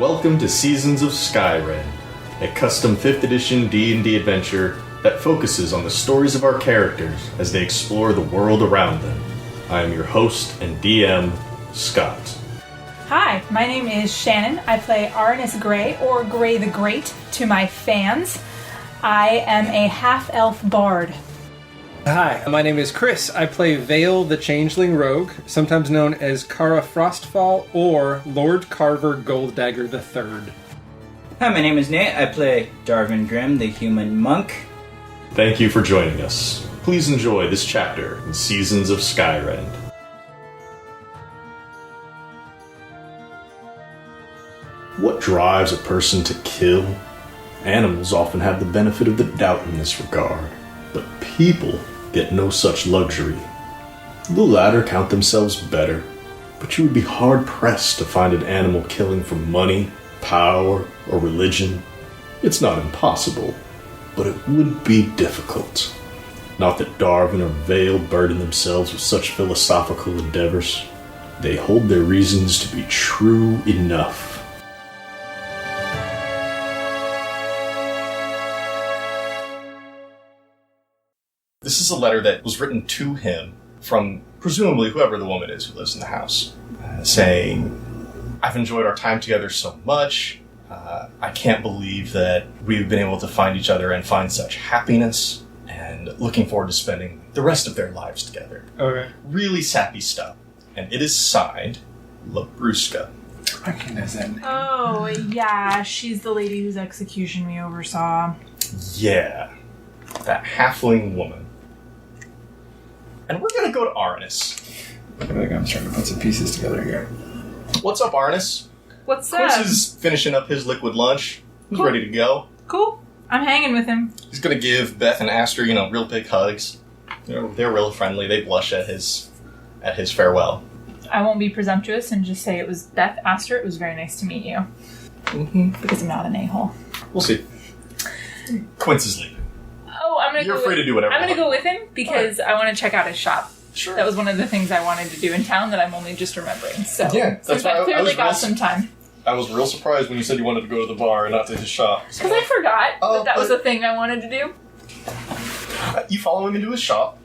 welcome to Seasons of Skyrend, a custom 5th edition D&D adventure that focuses on the stories of our characters as they explore the world around them. I am your host and DM, Scott. Hi, my name is Shannon. I play Arannis Grey, or Grey the Great, to my fans. I am a half-elf bard. Hi, my name is Chris. I play Vale the Changeling Rogue, sometimes known as Kara Frostfall or Lord Carver Golddagger III. Hi, my name is Nate. I play Darvin Grimm, the Human Monk. Thank you for joining us. Please enjoy this chapter in Seasons of Skyrend. What drives a person to kill? Animals often have the benefit of the doubt in this regard, but people get no such luxury. The latter count themselves better, but you would be hard-pressed to find an animal killing for money, power, or religion. It's not impossible, but it would be difficult. Not that Darvin or Vale burden themselves with such philosophical endeavors. They hold their reasons to be true enough. This is a letter that was written to him from, presumably, whoever the woman is who lives in the house, saying, I've enjoyed our time together so much. I can't believe that we've been able to find each other and find such happiness, and looking forward to spending the rest of their lives together. Okay. Really sappy stuff. And it is signed, Labruska. I recognize that name. Oh, yeah, she's the lady whose execution we oversaw. Yeah, that halfling woman. And we're gonna go to Arannis. I feel like I'm trying to put some pieces together here. What's up, Arannis? What's Chris up? is finishing up his liquid lunch. He's Cool. ready to go. Cool. I'm hanging with him. He's gonna give Beth and Aster, real big hugs. They're real friendly. They blush at his farewell. I won't be presumptuous and just say it was Beth Astor. It was very nice to meet you. Mm-hmm. Because I'm not an a-hole. We'll see. Quince is leaving. Oh, I'm gonna You're go free to do whatever I'm you gonna go want. with him because I want to check out his shop. Sure. That was one of the things I wanted to do in town that I'm only just remembering. So, Yeah, that's since why I I've clearly was got real- some time. I was real surprised when you said you wanted to go to the bar and not to his shop. Because I forgot Oh, that was but- a thing I wanted to do. You follow him into his shop,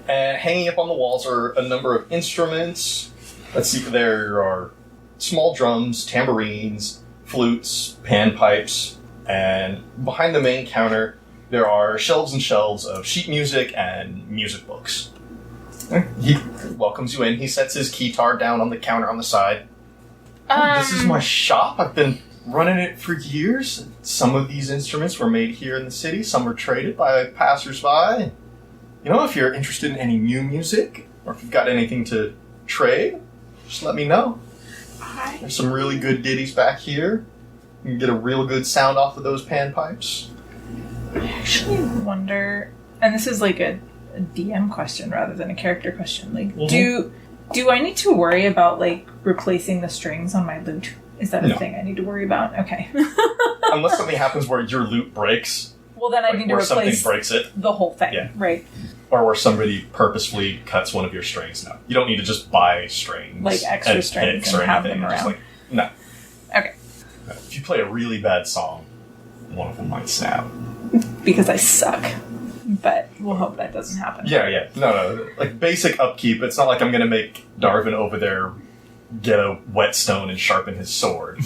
and hanging up on the walls are a number of instruments. Let's see, there are small drums, tambourines, flutes, panpipes, and behind the main counter there are shelves and shelves of sheet music and music books. He welcomes you in. He sets his keytar down on the counter on the side. This is my shop. I've been running it for years. Some of these instruments were made here in the city. Some were traded by passers-by. If you're interested in any new music, or if you've got anything to trade, just let me know. There's some really good ditties back here. You can get a real good sound off of those panpipes. I actually wonder, and this is like a DM question rather than a character question. Like, do I need to worry about replacing the strings on my lute? Is that a No. thing I need to worry about? Okay. Unless something happens where your lute breaks, Well, then I need to where something replace breaks it, the whole thing, Yeah. right? or where somebody purposefully cuts one of your strings. No, you don't need to just buy strings, Like extra and strings picks and or have anything. them Just around. no. Okay. If you play a really bad song, one of them might snap. Because I suck. But we'll hope that doesn't happen. Yeah. No. Basic upkeep. It's not like I'm going to make Darvin over there get a whetstone and sharpen his sword.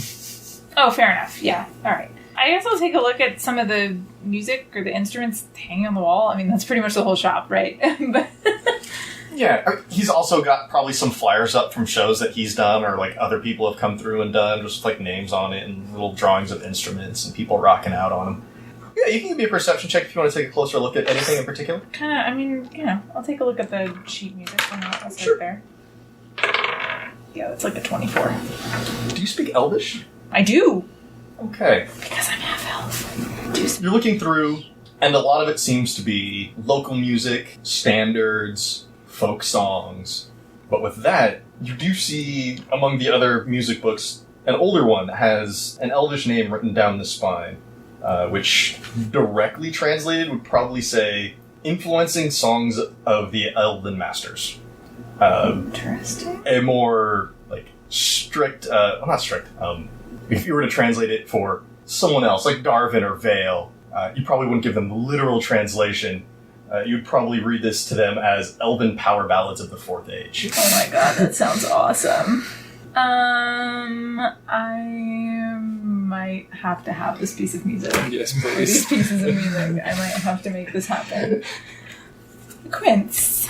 Oh, fair enough. Yeah. All right. I guess I'll take a look at some of the music or the instruments hanging on the wall. I mean, that's pretty much the whole shop, right? But Yeah, he's also got probably some flyers up from shows that he's done or other people have come through and done, just names on it and little drawings of instruments and people rocking out on them. Yeah, you can give me a perception check if you want to take a closer look at anything in particular. I'll take a look at the sheet music. That's Sure. right there. Yeah, that's a 24. Do you speak Elvish? I do! Okay. Because I'm half-elf. You're looking through, and a lot of it seems to be local music, standards, folk songs. But with that, you do see, among the other music books, an older one that has an Elvish name written down the spine, which directly translated would probably say, influencing songs of the Elven Masters. Interesting. A more, strict, not strict, if you were to translate it for someone else, like Darvin or Vale, you probably wouldn't give them the literal translation. You'd probably read this to them as Elven Power Ballads of the Fourth Age. Oh my god, that sounds awesome. I might have to have this piece of music. Yes, Or these please. pieces of music. I might have to make this happen. Quince.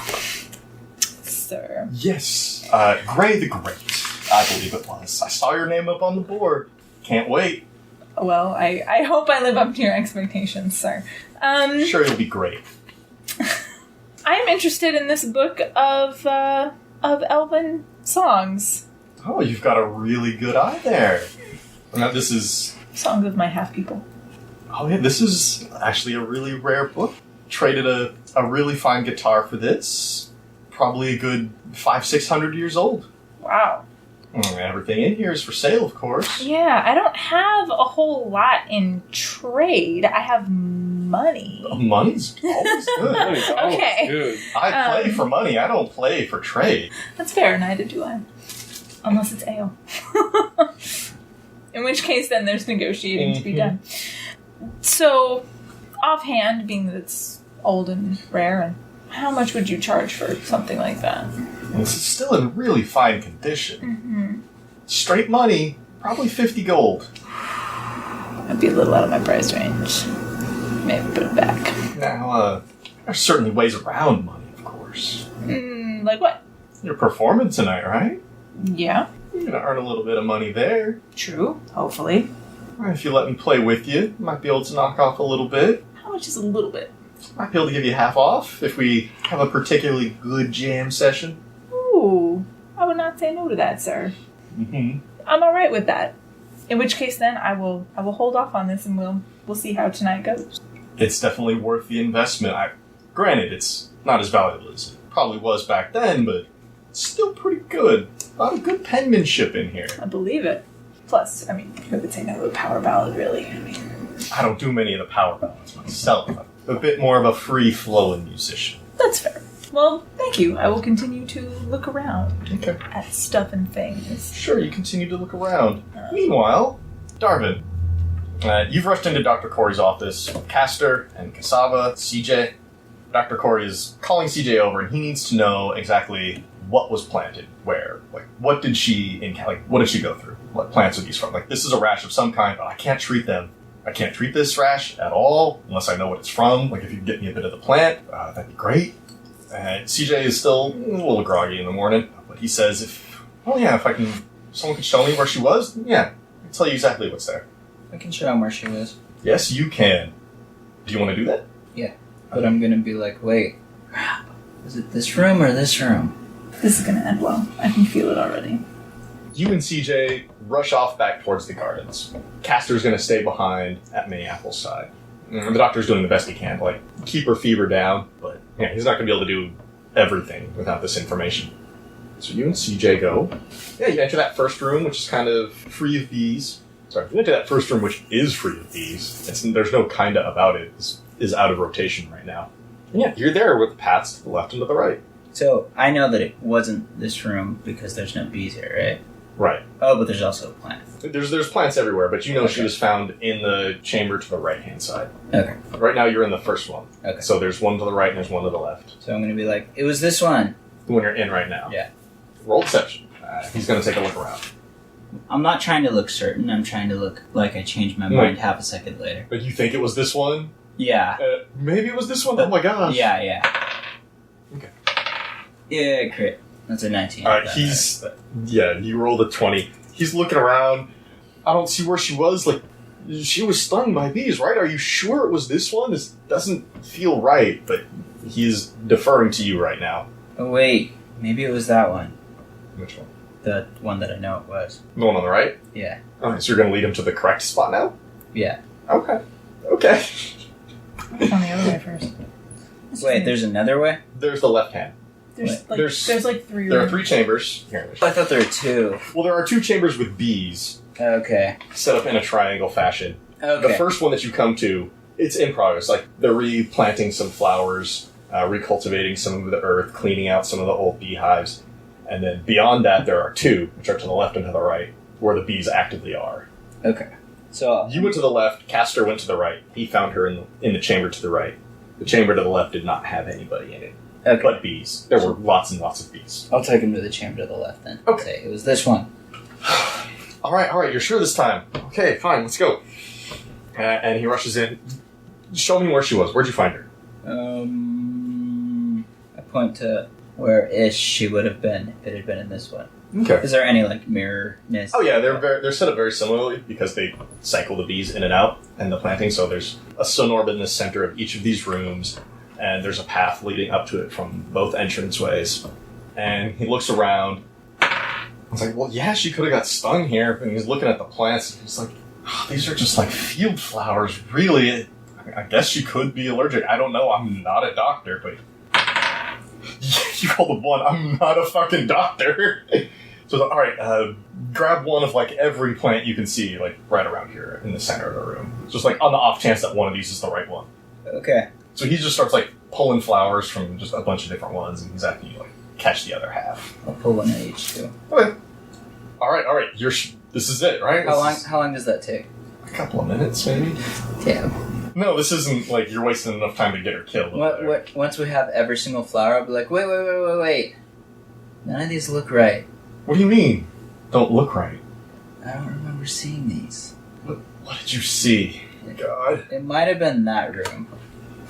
Sir. Yes, Gray the Great, I believe it was. I saw your name up on the board. Can't wait. Well, I hope I live up to your expectations, sir. Sure, you'll be great. I am interested in this book of elven songs. Oh, you've got a really good eye there. Now, this is... Songs of my half-people. Oh, yeah, this is actually a really rare book. Traded a really fine guitar for this. Probably a good 500-600 years old. Wow. Everything in here is for sale, of course. Yeah, I don't have a whole lot in trade. I have money. Money's always good. Money's always Okay. good. I play for money. I don't play for trade. That's fair, neither do I. Unless it's ale. In which case, then there's negotiating to be done. So, offhand, being that it's old and rare, and how much would you charge for something like that? And this is still in really fine condition. Straight money, probably 50 gold. That'd be a little out of my price range. Maybe put it back. Now, there's certainly ways around money, of course. Like what? You're performing tonight, right? Yeah. You're gonna earn a little bit of money there. True. Hopefully. If you let me play with you, might be able to knock off a little bit. How much is a little bit? Might be able to give you half off if we have a particularly good jam session. Ooh. I would not say no to that, sir. Mm-hmm. I'm alright with that. In which case, then, I will hold off on this and we'll see how tonight goes. It's definitely worth the investment. Granted, it's not as valuable as it probably was back then, but it's still pretty good. A lot of good penmanship in here. I believe it. Plus, I mean, who would say no to a power ballad, really? I mean, I don't do many of the power ballads myself. I'm a bit more of a free-flowing musician. that's fair. Well, thank you. I will continue to look around Okay. at stuff and things. Sure, you continue to look around. Meanwhile, Darvin, you've rushed into Dr. Corey's office with Castor and Cassava, CJ. Dr. Corey is calling CJ over, and he needs to know exactly what was planted, where. Like, what did she go through? What plants are these from? Like, this is a rash of some kind, but I can't treat them. I can't treat this rash at all unless I know what it's from. Like, if you could get me a bit of the plant, that'd be great. CJ is still a little groggy in the morning, but he says if someone could show me where she was, yeah, I can tell you exactly what's there. I can show him where she was. Yes, you can. Do you want to do that? Yeah. But I'm gonna be like, wait, crap. Is it this room or this room? This is going to end well. I can feel it already. You and CJ rush off back towards the gardens. Castor's going to stay behind at Mayapple's side. The doctor's doing the best he can to, keep her fever down, but yeah, he's not going to be able to do everything without this information. So you and CJ go. Yeah, you enter that first room, which is kind of free of bees. Sorry, you enter that first room, which is free of bees. There's no kinda about it. Is out of rotation right now. And yeah, you're there with the paths to the left and to the right. So, I know that it wasn't this room because there's no bees here, right? Right. Oh, but there's also a plant. There's plants everywhere, but you know she Okay. was found in the chamber to the right-hand side. Okay. Right now you're in the first one. Okay. So there's one to the right and there's one to the left. So I'm gonna be like, it was this one. The one you're in right now. Yeah. Roll deception. He's going to take a look around. I'm not trying to look certain, I'm trying to look like I changed my mind half a second later. But you think it was this one? Yeah. Maybe it was this one? Oh my gosh. Yeah. Okay. Yeah, crit. That's a 19. You rolled a 20. He's looking around. I don't see where she was. She was stung by bees, right? Are you sure it was this one? This doesn't feel right, but he's deferring to you right now. Oh, wait. Maybe it was that one. Which one? The one that I know it was. The one on the right? Yeah. Okay, so you're going to lead him to the correct spot now? Yeah. Okay. On the other way first. Wait, there's another way? There's the left hand. There's there's- like three. There are rooms. 3 chambers. Here. I thought there were 2. Well, there are 2 chambers with bees Okay. set up in a triangle fashion. Okay. The first one that you come to, it's in progress. They're replanting some flowers, recultivating some of the earth, cleaning out some of the old beehives. And then beyond that, there are 2, which are to the left and to the right, where the bees actively are. Okay. So You went to the left, Castor went to the right. He found her in the chamber to the right. The chamber to the left did not have anybody in it. okay. But bees. There were lots and lots of bees. I'll take him to the chamber to the left then. Okay. Say it was this one. Alright, you're sure this time? Okay, fine, let's go. And he rushes in. Show me where she was. Where'd you find her? I point to where-ish she would have been if it had been in this one. Okay. Is there any, like, mirrorness? Oh yeah, they're set up very similarly because they cycle the bees in and out and the planting, so there's a sun orb in the center of each of these rooms, and there's a path leading up to it from both entranceways. And he looks around. I was like, well, yeah, she could have got stung here. And he's looking at the plants, and he's like, oh, these are just like field flowers, really. I guess she could be allergic. I don't know. I'm not a doctor, but you called the blunt. I'm not a fucking doctor. So, all right, grab one of like every plant you can see, like right around here in the center of the room. Just like on the off chance that one of these is the right one. Okay. So he just starts like pulling flowers from just a bunch of different ones, and he's asking you like catch the other half. I'll pull one at each, too. Okay. All right. This is it, right? How long does that take? A couple of minutes, maybe. Damn. No, this isn't like you're wasting enough time to get her killed. Once we have every single flower, I'll be like, wait. None of these look right. What do you mean? Don't look right. I don't remember seeing these. What did you see? Oh my God. It might have been that room.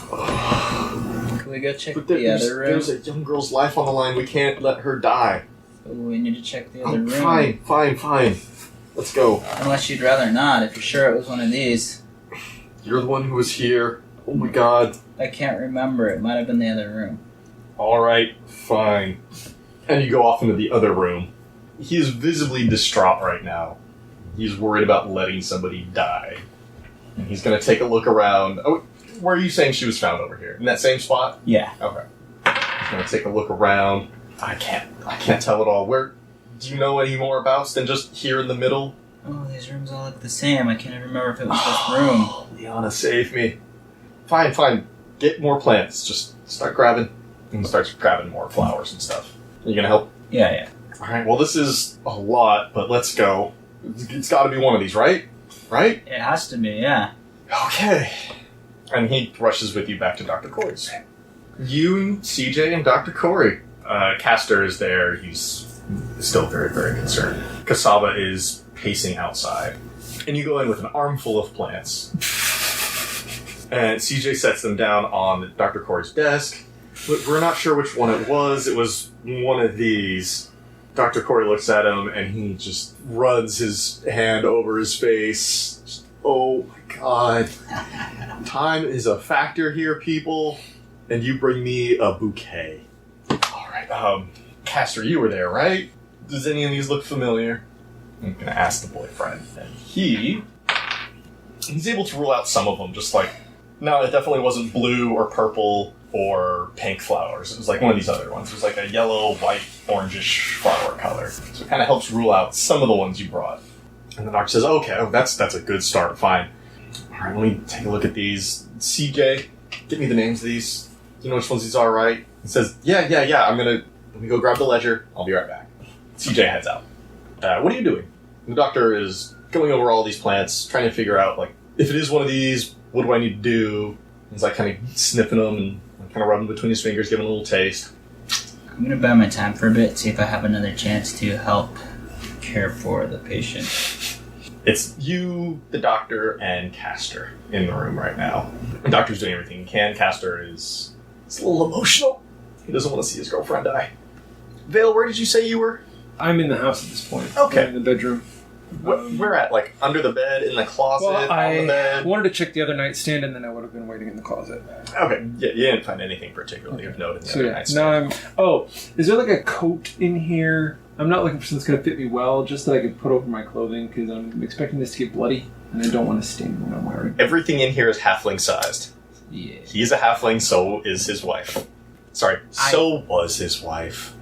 Can we go check But the other room? there's a young girl's life on the line. We can't let her die. So we need to check the other room. Fine. Let's go. Unless you'd rather not, if you're sure it was one of these. You're the one who was here. Oh my God. I can't remember. It might have been the other room. All right, fine. And you go off into the other room. He is visibly distraught right now. He's worried about letting somebody die. And he's going to take a look around. Oh, where are you saying she was found over here? In that same spot? Yeah. Okay. He's going to take a look around. I can't tell it all. Where do you know any more about than just here in the middle? Oh, these rooms all look the same. I can't even remember if it was this room. Liana, save me. Fine. Get more plants. Just start grabbing. And he starts grabbing more flowers and stuff. Are you going to help? Yeah. Alright, well this is a lot, but let's go. It's gotta be one of these, right? Right? It has to be, yeah. Okay. And he rushes with you back to Dr. Corey's. You, CJ, and Dr. Corey. Castor is there. He's still very, very concerned. Kasaba is pacing outside. And you go in with an armful of plants. And CJ sets them down on Dr. Corey's desk. We're not sure which one it was. It was one of these. Dr. Corey looks at him, and he just runs his hand over his face. Just, oh my God. Time is a factor here, people. And you bring me a bouquet. Alright, Castor, you were there, right? Does any of these look familiar? I'm gonna ask the boyfriend. And he's able to rule out some of them, just like, no, it definitely wasn't blue or purple or pink flowers. It was like one of these other ones. It was like a yellow, white, orangish flower color. So it kind of helps rule out some of the ones you brought. And the doctor says, okay, that's a good start, fine. Alright, let me take a look at these. CJ, give me the names of these. You know which ones these are, right? He says, yeah, let me go grab the ledger. I'll be right back. CJ heads out. What are you doing? The doctor is going over all these plants, trying to figure out, like, if it is one of these, what do I need to do? He's like kind of sniffing them and kind of rubbing between his fingers, giving a little taste. I'm going to buy my time for a bit, see if I have another chance to help care for the patient. It's you, the doctor, and Castor in the room right now. The doctor's doing everything he can. Castor is a little emotional. He doesn't want to see his girlfriend die. Vale, where did you say you were? I'm in the house at this point. Okay. I'm in the bedroom. We're at, like, under the bed, in the closet, Well, on the I bed. wanted to check the other nightstand, and then I would have been waiting in the closet. Okay, yeah, you didn't find anything particularly of note in the So other yeah, nightstand. now I'm... Oh, is there like a coat in here? I'm not looking for something that's going to fit me well, just that I can put over my clothing, because I'm expecting this to get bloody, and I don't want to stain what I'm wearing. Everything in here is halfling-sized. Yeah. He's a halfling, so is his wife. Sorry, so was his wife.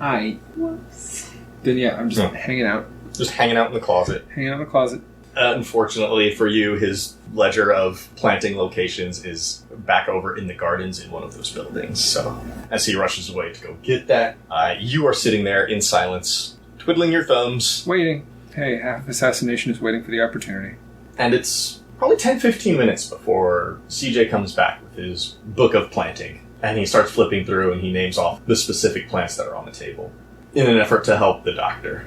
Whoops. Then yeah, I'm just hanging out. Just hanging out in the closet. Hanging out in the closet. Unfortunately for you, his ledger of planting locations is back over in the gardens in one of those buildings. So as he rushes away to go get that, you are sitting there in silence, twiddling your thumbs. Waiting. Hey, half assassination is waiting for the opportunity. And it's probably 10-15 minutes before CJ comes back with his book of planting. And he starts flipping through and he names off the specific plants that are on the table in an effort to help the doctor.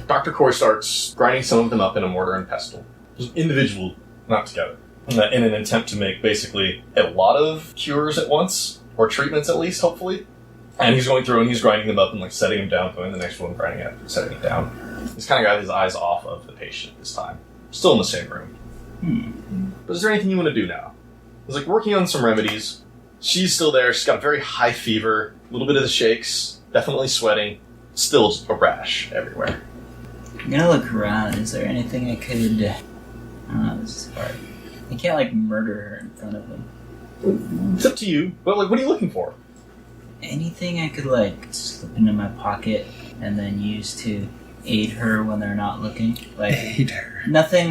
Dr. Corey starts grinding some of them up in a mortar and pestle. Just individual, not together. In an attempt to make basically a lot of cures at once, or treatments at least, hopefully. And he's going through and he's grinding them up and like setting them down, going to the next one, grinding it up and setting it down. He's kind of got his eyes off of the patient this time. Still in the same room. But is there anything you want to do now? He's like working on some remedies. She's still there. She's got a very high fever, a little bit of the shakes, definitely sweating, still just a rash everywhere. I'm gonna look around. Is there anything I could... I don't know, this is hard. I can't, like, murder her in front of them. It's up to you. But, like, what are you looking for? Anything I could, like, slip into my pocket and then use to aid her when they're not looking? Like, Aid her. nothing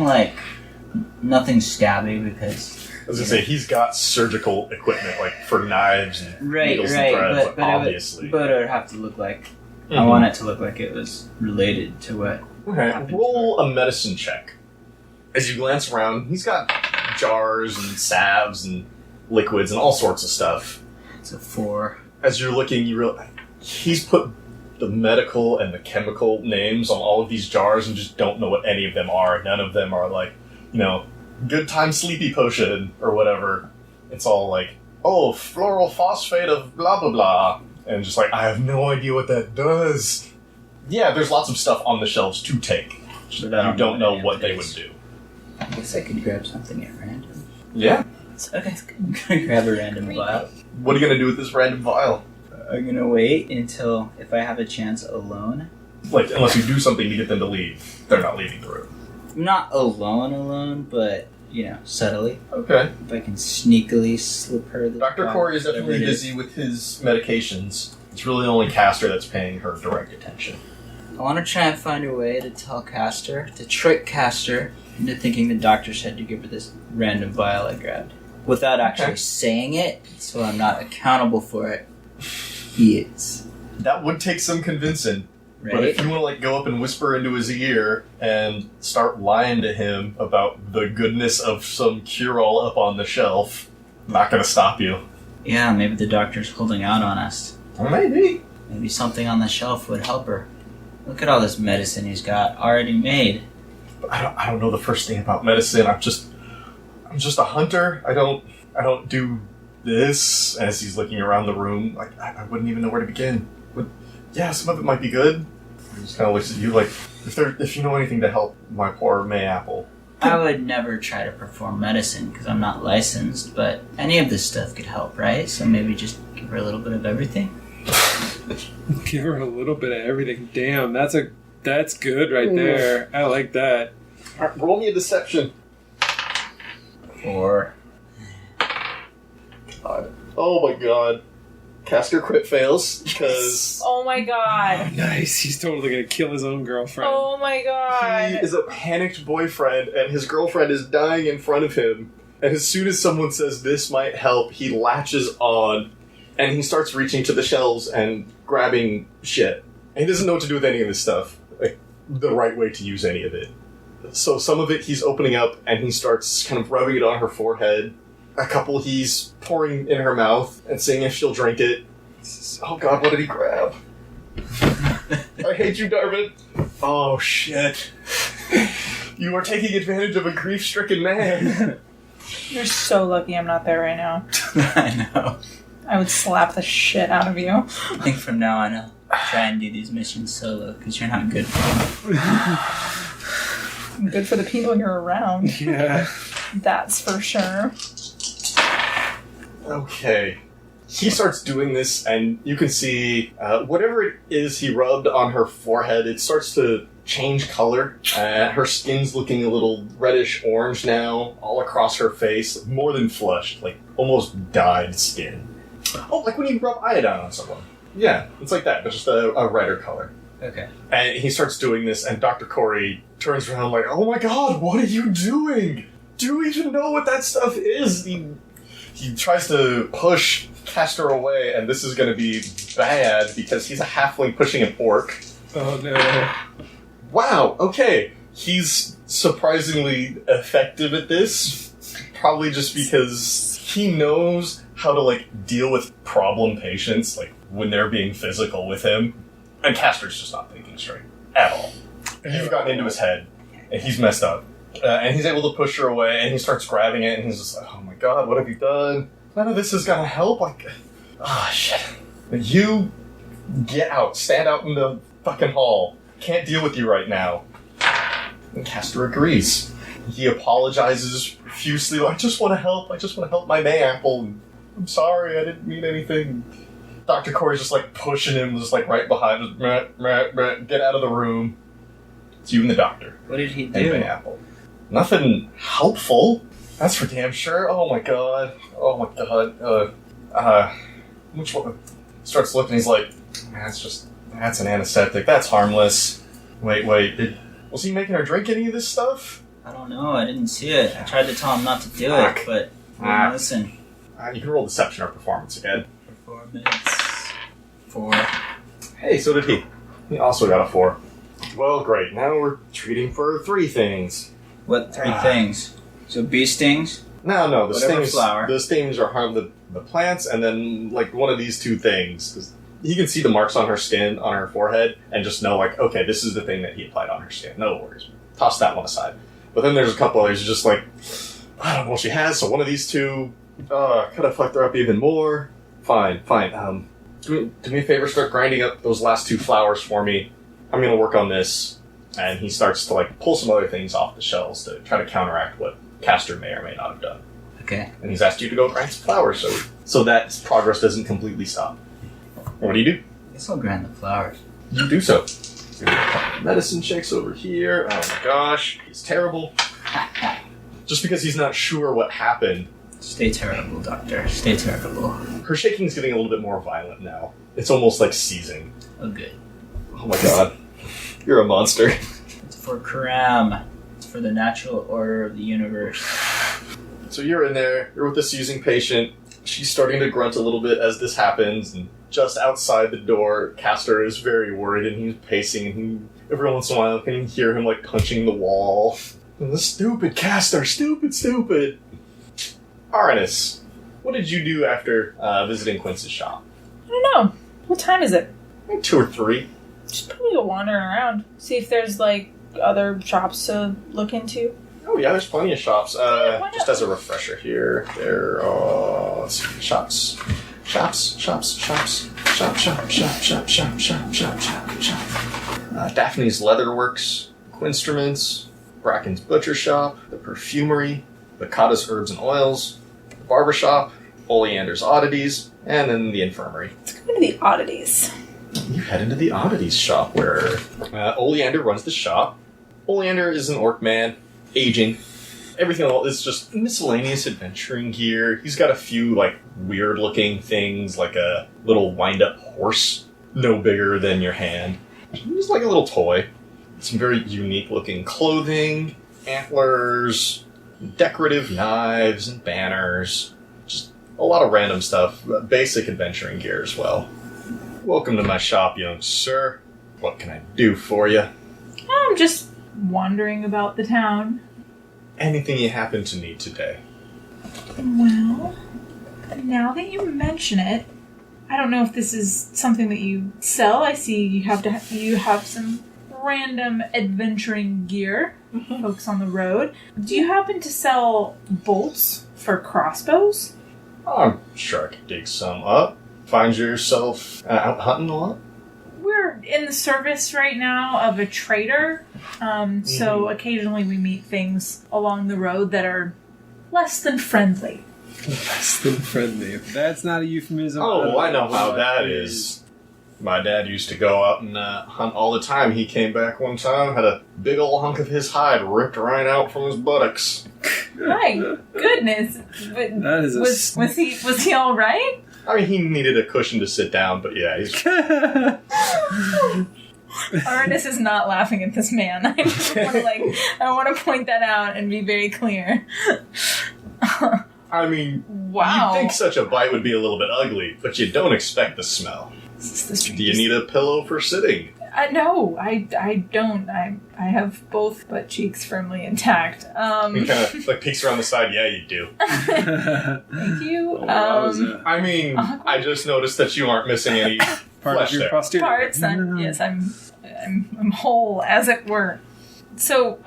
stabby because... I was gonna say, he's got surgical equipment, like, for knives and needles and Right, threads, but obviously. But it would have to look like... Mhm. I want it to look like it was related to what... Okay, roll a medicine check. As you glance around, he's got jars and salves and liquids and all sorts of stuff. It's a 4. As you're looking, you realize he's put the medical and the chemical names on all of these jars and just don't know what any of them are. None of them are like, good time sleepy potion or whatever. It's all like, oh, floral phosphate of blah blah blah. And just like, I have no idea what that does. Yeah, there's lots of stuff on the shelves to take. You don't know what they would do. I guess I could grab something at random. Yeah. Okay, I'm gonna grab a random vial. What are you going to do with this random vial? I'm gonna wait until, if I have a chance alone. Like, unless you do something to get them to leave. They're not leaving the room. Not alone, but, subtly. Okay. If I can sneakily slip her the Dr. Corey is definitely busy with his medications. It's really only Castor that's paying her direct attention. I want to try and find a way to tell Castor, to trick Castor into thinking the doctor said to give her this random vial I grabbed. Without actually saying it, so I'm not accountable for it. He is. That would take some convincing. Right? But if you want to go up and whisper into his ear and start lying to him about the goodness of some cure-all up on the shelf, I'm not going to stop you. Yeah, maybe the doctor's holding out on us. Maybe. Maybe something on the shelf would help her. Look at all this medicine he's got already made. But I don't know the first thing about medicine. I'm just a hunter. I don't do this. As he's looking around the room, like I wouldn't even know where to begin. Yeah, some of it might be good. He just kind of looks at you like, if you know anything to help my poor Mayapple. I would never try to perform medicine because I'm not licensed, but any of this stuff could help, right? So maybe just give her a little bit of everything. Give her a little bit of everything. Damn, that's good right there. I like that. All right, roll me a deception. 4. God. Oh my god. Castor crit fails because Oh my god. Nice. He's totally gonna kill his own girlfriend. Oh my he god. is a panicked boyfriend and his girlfriend is dying in front of him. And as soon as someone says this might help, he latches on and he starts reaching to the shelves and grabbing shit. And he doesn't know what to do with any of this stuff. Like, the right way to use any of it. So some of it he's opening up and he starts kind of rubbing it on her forehead. A couple he's pouring in her mouth and seeing if she'll drink it. Oh god, what did he grab? I hate you, Darvin. Oh shit. You are taking advantage of a grief-stricken man. You're so lucky I'm not there right now. I know. I would slap the shit out of you. I think from now on I'll try and do these missions solo because you're not good for them. I'm good for the people you're around. Yeah. That's for sure. Okay. He starts doing this, and you can see whatever it is he rubbed on her forehead, it starts to change color. Her skin's looking a little reddish-orange now, all across her face, more than flushed, like almost dyed skin. Oh, like when you rub iodine on someone. Yeah, it's like that, but just a redder color. Okay. And he starts doing this, and Dr. Corey turns around like, oh my god, what are you doing? Do you even know what that stuff is? He tries to push Castor away, and this is going to be bad because he's a halfling pushing an orc. Oh no. Wow, okay. He's surprisingly effective at this. Probably just because he knows how to, like, deal with problem patients, like, when they're being physical with him. And Castor's just not thinking straight. At all. You've gotten into his head, and he's messed up. And he's able to push her away, and he starts grabbing it, and he's just like, oh my god, what have you done? None of this is gonna help. Like, shit. You get out. Stand out in the fucking hall. Can't deal with you right now. And Castor agrees. He apologizes profusely. I just want to help. I just want to help my Mayapple. I'm sorry, I didn't mean anything. Dr. Corey's just, like, pushing him, just, like, right behind. Just, get out of the room. It's you and the doctor. What did he And do? Mayapple. Nothing helpful. That's for damn sure. Oh my god. Oh my god. Which one? Starts looking, he's like, that's an anesthetic. That's harmless. Wait. Was he making her drink any of this stuff? I don't know. I didn't see it. I tried to tell him not to do Fuck. it, but he wouldn't listen. You can roll deception or performance again. Performance 4. Hey, so did he. He also got a 4. Well, great. Now we're treating for 3 things. What 3 things? So bee stings? No, the Whatever stings. flower. The stings are harm the plants, and then like one of these 2 things. 'Cause he can see the marks on her skin, on her forehead, and just know like, okay, this is the thing that he applied on her skin. No worries. Toss that one aside. But then there's a couple others, just like, I don't know what she has. So one of these 2, could have fucked her up even more. Fine. Do me a favor, start grinding up those last 2 flowers for me. I'm gonna work on this. And he starts to like pull some other things off the shelves to try to counteract what Castor may or may not have done. Okay. And he's asked you to go grind some flowers so that progress doesn't completely stop. And what do? I guess I'll grind the flowers. You do so. Medicine checks over here. Oh my gosh, he's terrible. Just because he's not sure what happened. Stay terrible, Doctor. Stay terrible. Her shaking's getting a little bit more violent now. It's almost like seizing. Oh, good. Oh my god. You're a monster. It's for Karam. It's for the natural order of the universe. So you're in there, you're with the seizing patient. She's starting to grunt a little bit as this happens, and just outside the door, Castor is very worried, and he's pacing, and every once in a while can you hear him like punching the wall. And the stupid Castor, stupid. Arannis, what did you do after visiting Quince's shop? I don't know. What time is it? Like 2 or 3. Just probably go wandering around. See if there's, like, other shops to look into. Oh yeah, there's plenty of shops. why not? Just as a refresher here, there are let's see, shops. Daphne's Leatherworks, Quinstruments, Bracken's Butcher Shop, the Perfumery, Bakata's Herbs and Oils, the Barber Shop, Oleander's Oddities, and then the Infirmary. Let's go to the oddities. You head into the Oddities shop where Oleander runs the shop. Oleander is an orc man, aging. Everything is just miscellaneous adventuring gear. He's got a few, like, weird-looking things, like a little wind-up horse, no bigger than your hand. Just like a little toy. Some very unique-looking clothing, antlers, decorative knives and banners. Just a lot of random stuff. Basic adventuring gear as well. Welcome to my shop, young sir. What can I do for you? I'm just wandering about the town. Anything you happen to need today? Well, now that you mention it, I don't know if this is something that you sell. I see you have some random adventuring gear, folks on the road. Do you happen to sell bolts for crossbows? I'm sure I could dig some up. Find yourself out hunting a lot? We're in the service right now of a trader, so occasionally we meet things along the road that are less than friendly. Less than friendly. If that's not a euphemism. Oh, I know how that is. My dad used to go out and hunt all the time. He came back one time, had a big old hunk of his hide ripped right out from his buttocks. My goodness! But That is was he all right? I mean, he needed a cushion to sit down, but yeah, he's... Arannis is not laughing at this man. I just want to I want to point that out and be very clear. I mean, Wow. you'd think such a bite would be a little bit ugly, but you don't expect the smell. Do you need a pillow for sitting? No, I don't. I have both butt cheeks firmly intact. He kind of like peeks around the side. Yeah, you do. Thank you. I mean, I just noticed that you aren't missing any Part flesh of your there. posterior. Parts. Yes, I'm whole, as it were. So,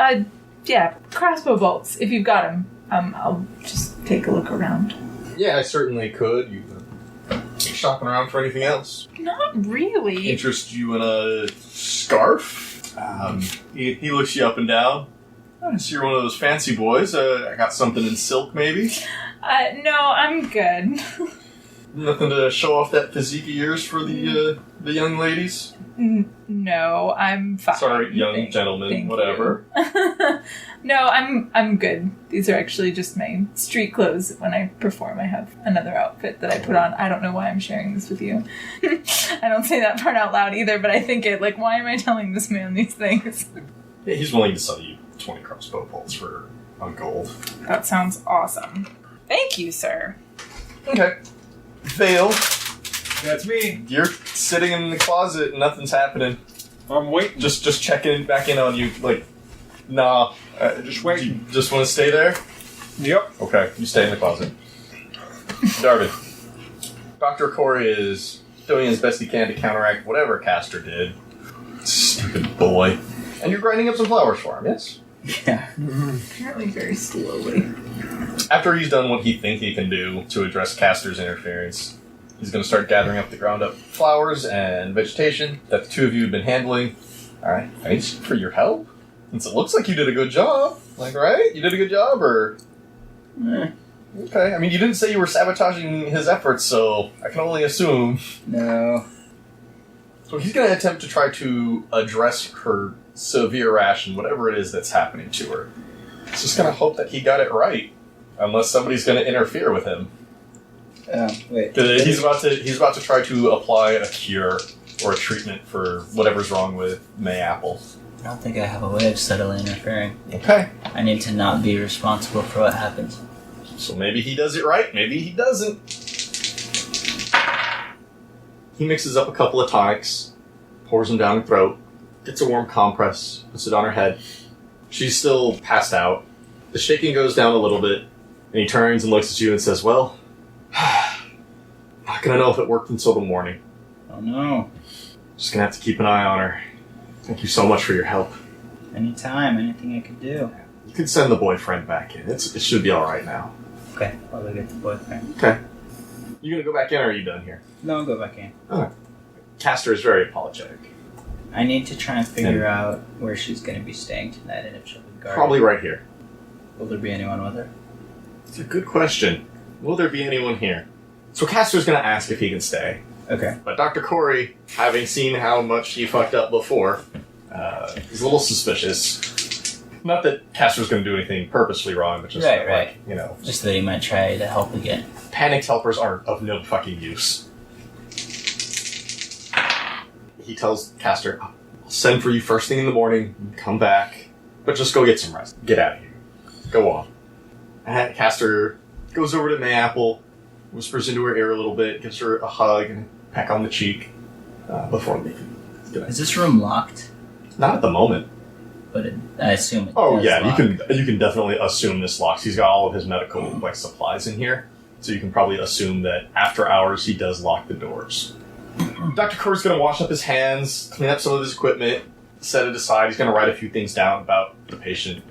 yeah, crossbow bolts. If you've got them, I'll just take a look around. Yeah, I certainly could. You shopping around for anything else? Not really. Interest you in a scarf? He looks you up and down. Oh, so you're one of those fancy boys. I got something in silk, maybe? No, I'm good. Nothing to show off that physique of yours for the young ladies? No, I'm fine. Sorry, young Thank gentlemen, whatever. No, I'm good. These are actually just my street clothes. When I perform, I have another outfit that I put on. I don't know why I'm sharing this with you. I don't say that part out loud either, but I think it, why am I telling this man these things? Yeah, he's willing to sell you 20 crossbow bolts for on gold. That sounds awesome. Thank you, sir. Okay. Vale, That's me. you're sitting in the closet and nothing's happening. I'm waiting. Just checking back in on you, nah. Just waiting. You just want to stay there? Yep. Okay, you stay in the closet. Darvin, Dr. Corey is doing his best he can to counteract whatever Castor did. Stupid boy. And you're grinding up some flowers for him, yes? Yeah. Apparently very slowly. After he's done what he thinks he can do to address Castor's interference, he's going to start gathering up the ground up flowers and vegetation that the two of you have been handling. Alright, thanks for your help. Since it looks like you did a good job. Right? You did a good job, or... Okay, I mean, you didn't say you were sabotaging his efforts, so I can only assume. No. So he's going to attempt to try to address her severe rash and whatever it is that's happening to her. He's just going to hope that he got it right. Unless somebody's going to interfere with him. Wait. He's about to try to apply a cure or a treatment for whatever's wrong with Mayapple. I don't think I have a way of subtly interfering. Okay. I need to not be responsible for what happens. So maybe he does it right, maybe he doesn't. He mixes up a couple of tonics, pours them down her throat, gets a warm compress, puts it on her head. She's still passed out. The shaking goes down a little bit, and he turns and looks at you and says, well, not gonna know if it worked until the morning. Oh no. Just gonna have to keep an eye on her. Thank you so much for your help. Anytime, anything I could do. You can send the boyfriend back in. It should be alright now. Okay, I'll go get the boyfriend. Okay. You gonna go back in, or are you done here? No, I'll go back in. Okay. Castor is very apologetic. I need to try and figure out where she's going to be staying tonight and if she'll be guarded. Probably right here. Will there be anyone with her? It's a good question. Will there be anyone here? So Castor's gonna ask if he can stay. Okay. But Dr. Corey, having seen how much he fucked up before, is a little suspicious. Not that Castor's gonna do anything purposely wrong, but just Right. Just Just that he might try to help again. panicked helpers are of no fucking use. He tells Castor, I'll send for you first thing in the morning, come back, but just go get some rest. Get out of here. Go on. And Castor goes over to Mayapple, whispers into her ear a little bit, gives her a hug and a peck on the cheek before leaving. Is this room locked? Not at the moment. But I assume it Oh does yeah, lock. you can definitely assume this locks. He's got all of his medical supplies in here, so you can probably assume that after hours he does lock the doors. Dr. Corey's going to wash up his hands, clean up some of his equipment, set it aside. He's going to write a few things down about the patient.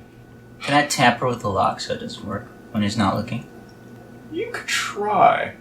Can I tamper with the lock so it doesn't work when he's not looking? You could try.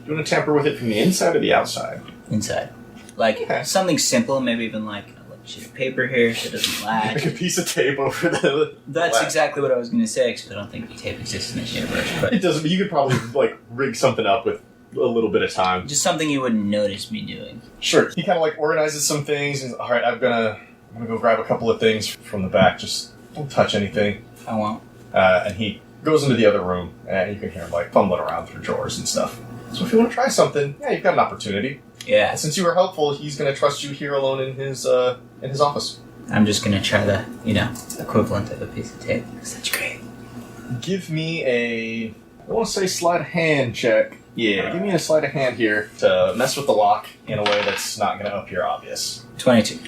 You want to tamper with it from the inside or the outside? Inside. Like, Okay. something simple, maybe even like a sheet of paper here so it doesn't Like a latch. piece of tape over the... That's latch. exactly what I was going to say, because I don't think tape exists in this universe. But It doesn't, but you could probably rig something up with a little bit of time. just something you wouldn't notice me doing. Sure. He kind of organizes some things. And, all right, I'm gonna go grab a couple of things from the back. Just don't touch anything. I won't. And he goes into the other room, and you can hear him fumbling around through drawers and stuff. So if you want to try something, yeah, you've got an opportunity. Yeah. And since you were helpful, he's gonna trust you here alone in his in his office. I'm just gonna try the, equivalent of a piece of tape. That's great. Give me I want to say sleight of hand check. Yeah, give me a sleight of hand here to mess with the lock in a way that's not going to appear obvious. 22.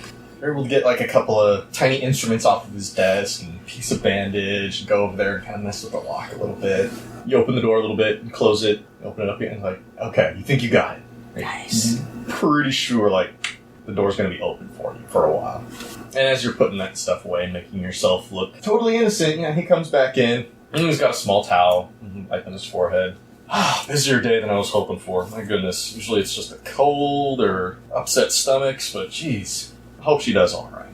You're able to get like a couple of tiny instruments off of his desk and a piece of bandage and go over there and kind of mess with the lock a little bit. You open the door a little bit and close it, open it up again, and like, okay, you think you got it. Nice. Pretty sure like the door's going to be open for you for a while. And as you're putting that stuff away and making yourself look totally innocent, he comes back in and he's got a small towel wiping his forehead. Busier day than I was hoping for. My goodness. Usually it's just a cold or upset stomachs, but geez. I hope she does alright.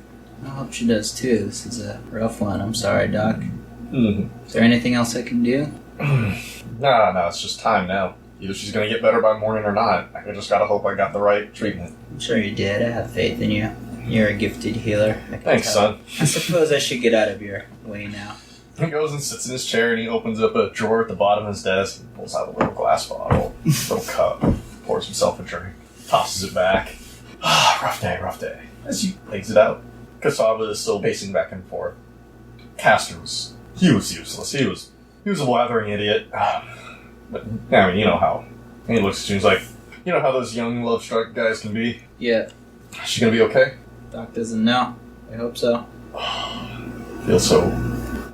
I hope she does too. This is a rough one. I'm sorry, Doc. Mm-hmm. Is there anything else I can do? No, it's just time now. Either she's going to get better by morning or not. I just gotta hope I got the right treatment. I'm sure you did. I have faith in you. You're a gifted healer. Thanks, son. I suppose I should get out of your way now. He goes and sits in his chair and he opens up a drawer at the bottom of his desk and pulls out a little glass bottle, little cup, pours himself a drink, tosses it back. Rough day. As he lays it out, Cassava is still pacing back and forth. Castor was useless. He was a blathering idiot. But, I mean, you know how. And he looks at you and he's like, you know how those young love-struck guys can be? Yeah. Is she gonna be okay? Doc doesn't know. I hope so.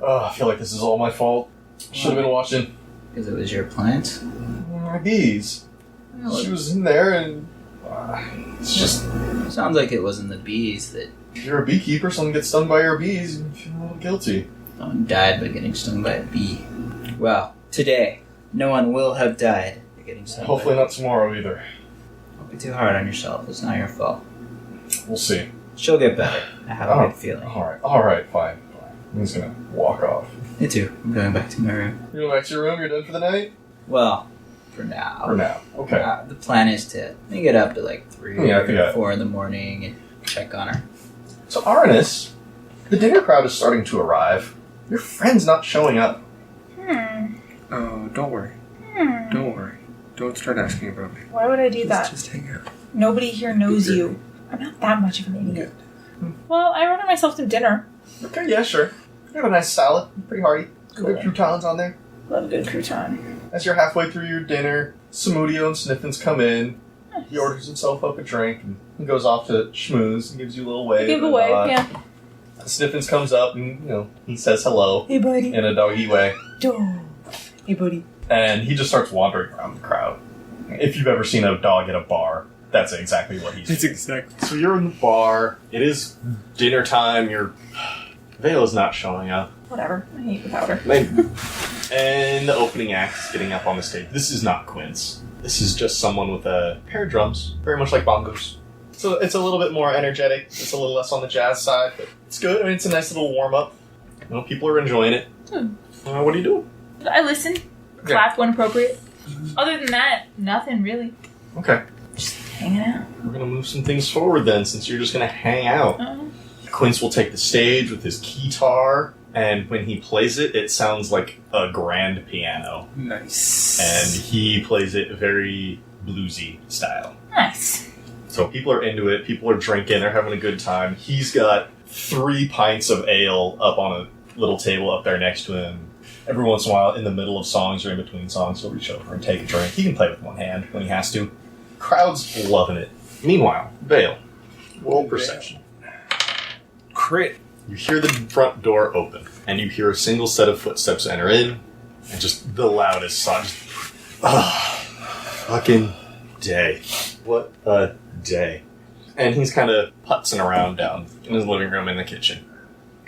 I feel like this is all my fault. Should have been watching. Because it was your plant? My bees. Well, She was in there and... it's just... sounds like it wasn't the bees that... If you're a beekeeper, someone gets stung by your bees, you feel a little guilty. Someone died by getting stung by a bee. Well, today, no one will have died by getting stung Hopefully by a not tomorrow either. Don't be too hard on yourself. It's not your fault. We'll see. She'll get better. I have a good feeling. Alright, fine. I'm just gonna walk off. Me too. I'm going back to my room. You go back to your room? You're done for the night? Well, for now. For now. Okay. The plan is to get up to like 3 Yeah, I think or 4 in the morning and check on her. So, Arannis, the dinner crowd is starting to arrive. Your friend's not showing up. Oh, don't worry. Don't worry. Don't start asking about me. Why would I do that? Just hang out. Nobody here knows you. I'm not that much of an idiot. Well, I ordered myself some dinner. Okay, yeah, sure. You have a nice salad. Pretty hearty. Good Cool. croutons on there. Love a good crouton. As you're halfway through your dinner, Samudio and Sniffins come in. He orders himself up a drink and he goes off to schmooze and gives you a little wave. Giveaway, yeah. Sniffins comes up and, he says hello Hey, buddy. in a doggy way. Hey, buddy. And he just starts wandering around the crowd. If you've ever seen a dog at a bar, that's exactly what he's doing. exactly. So you're in the bar. It is dinner time. Vale's not showing up. Whatever. I hate the powder. And the opening act is getting up on the stage. This is not Quince. This is just someone with a pair of drums, very much like bongos. So it's a little bit more energetic. It's a little less on the jazz side, but it's good. I mean, it's a nice little warm-up. People are enjoying it. What are you doing? I listen. Clap when appropriate. Other than that, nothing really. Okay. Just hanging out. We're going to move some things forward then, since you're just going to hang out. Quince will take the stage with his guitar, and when he plays it, it sounds like a grand piano. Nice. And he plays it very bluesy style. Nice. So people are into it, people are drinking, they're having a good time. He's got 3 pints of ale up on a little table up there next to him. Every once in a while, in the middle of songs or in between songs, he'll reach over and take a drink. He can play with one hand when he has to. Crowd's loving it. Meanwhile, Vale, roll perception. Crit. You hear the front door open, and you hear a single set of footsteps enter in, and just the loudest song. Fucking day. What a day. And he's kind of putzing around down in his living room in the kitchen.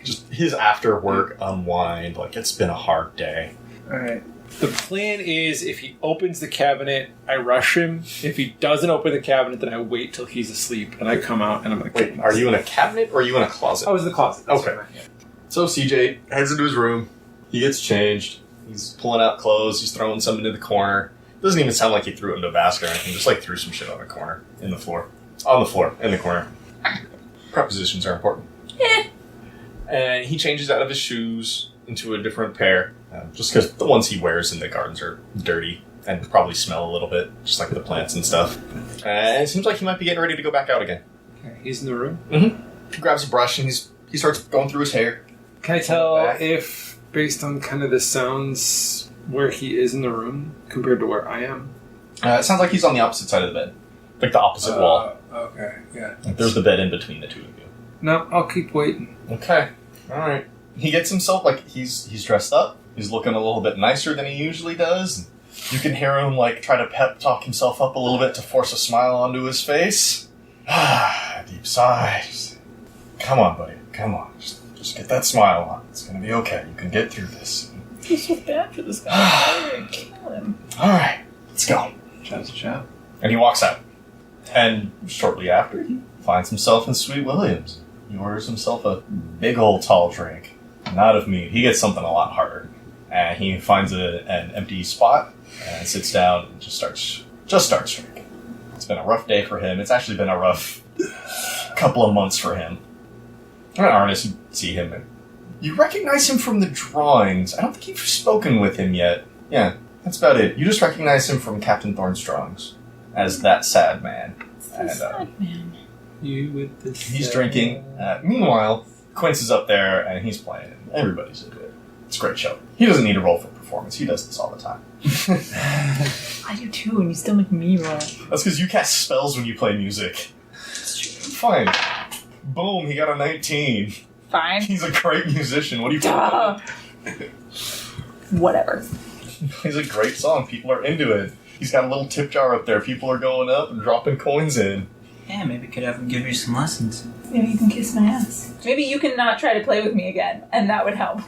Just his after work unwind, like it's been a hard day. Alright. The plan is if he opens the cabinet, I rush him. If he doesn't open the cabinet, then I wait till he's asleep and I come out and I'm like, wait, are you in a cabinet or are you in a closet? I was in the closet. That's Okay. right, yeah. So CJ heads into his room. He gets changed. He's pulling out clothes. He's throwing some into the corner. Doesn't even sound like he threw it into a basket or anything. Just like threw some shit on the corner, in the floor. On the floor, in the corner. Prepositions are important. Yeah. And he changes out of his shoes into a different pair. Just because the ones he wears in the gardens are dirty and probably smell a little bit, just like the plants and stuff. And it seems like he might be getting ready to go back out again. Okay, he's in the room. Mm-hmm. He grabs a brush and he starts going through his hair. Can I tell if, based on kind of the sounds, where he is in the room compared to where I am? It sounds like he's on the opposite side of the bed. Like the opposite wall. Okay, yeah. Like there's the bed in between the two of you. No, I'll keep waiting. Okay. Alright. He gets himself, like, he's dressed up. He's looking a little bit nicer than he usually does. You can hear him, like, try to pep talk himself up a little bit to force a smile onto his face. Deep sighs. Come on, buddy. Come on. Just get that smile on. It's gonna be okay. You can get through this. I feel so bad for this guy. I'm gonna kill him. Alright. Let's go. Chow's a chow. And he walks out. And shortly after, he finds himself in Sweet Williams. He orders himself a big old tall drink. Not of meat. He gets something a lot harder. And he finds an empty spot and sits down and just starts drinking. It's been a rough day for him. It's actually been a rough couple of months for him. And Arannis, you see him. And you recognize him from the drawings. I don't think you've spoken with him yet. Yeah, that's about it. You just recognize him from Captain Thorne's drawings as that sad man. Sad man. You with this. He's drinking. Meanwhile, Quince is up there and he's playing. Everybody's into it. It's a great show. He doesn't need a roll for performance. He does this all the time. I do too, and you still make me roll. That's because you cast spells when you play music. Fine. Boom, he got a 19. Fine. He's a great musician. What do you Duh. Whatever. He's a great song. People are into it. He's got a little tip jar up there. People are going up and dropping coins in. Yeah, maybe could have him give you some lessons. Maybe you can kiss my ass. Maybe you can not try to play with me again, and that would help.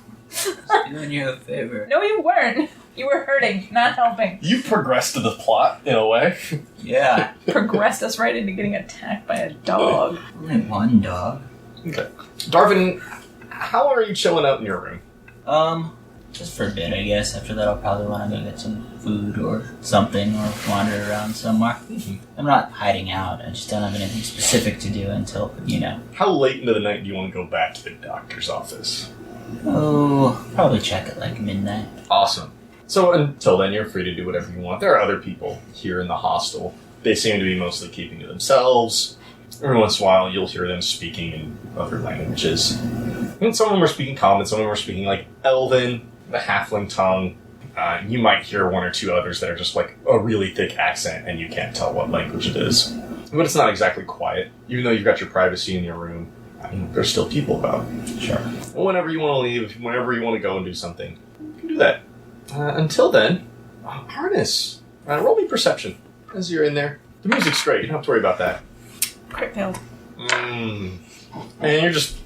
Doing you a favor. No, you weren't. You were hurting, not helping. You progressed to the plot, in a way. Yeah. Progressed us right into getting attacked by a dog. Only one dog. Okay. Darvin, how are you chilling out in your room? Just for a bit, I guess. After that, I'll probably want to go get some food or something, or wander around somewhere. I'm not hiding out. I just don't have anything specific to do until, How late into the night do you want to go back to the doctor's office? Oh, probably check at like midnight. Awesome. So until then, you're free to do whatever you want. There are other people here in the hostel. They seem to be mostly keeping to themselves. Every once in a while, you'll hear them speaking in other languages. And some of them are speaking common, some of them are speaking like Elven, the halfling tongue. You might hear one or two others that are just like a really thick accent, and you can't tell what language it is. But it's not exactly quiet. Even though you've got your privacy in your room, there's still people about. Sure. Whenever you want to leave, whenever you want to go and do something, you can do that. Until then, Arannis, roll me perception as you're in there. The music's great. You don't have to worry about that. Crit failed. And you're just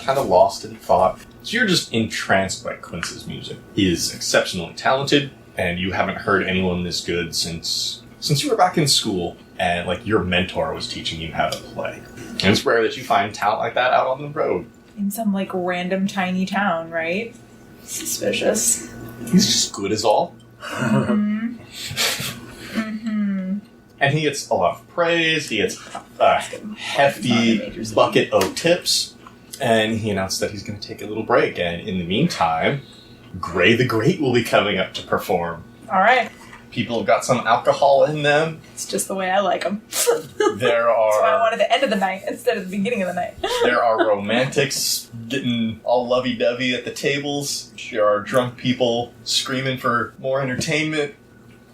kind of lost in thought. So you're just entranced by Quince's music. He is exceptionally talented, and you haven't heard anyone this good since you were back in school, and like your mentor was teaching you how to play. And it's rare that you find talent like that out on the road. In some like random tiny town, right? Suspicious. He's just good as all. Mm-hmm. And he gets a lot of praise. He gets a hefty bucket of tips. And he announced that he's going to take a little break. And in the meantime, Gray the Great will be coming up to perform. All right. People have got some alcohol in them. It's just the way I like them. There are... That's why I wanted the end of the night instead of the beginning of the night. There are romantics getting all lovey-dovey at the tables. There are drunk people screaming for more entertainment.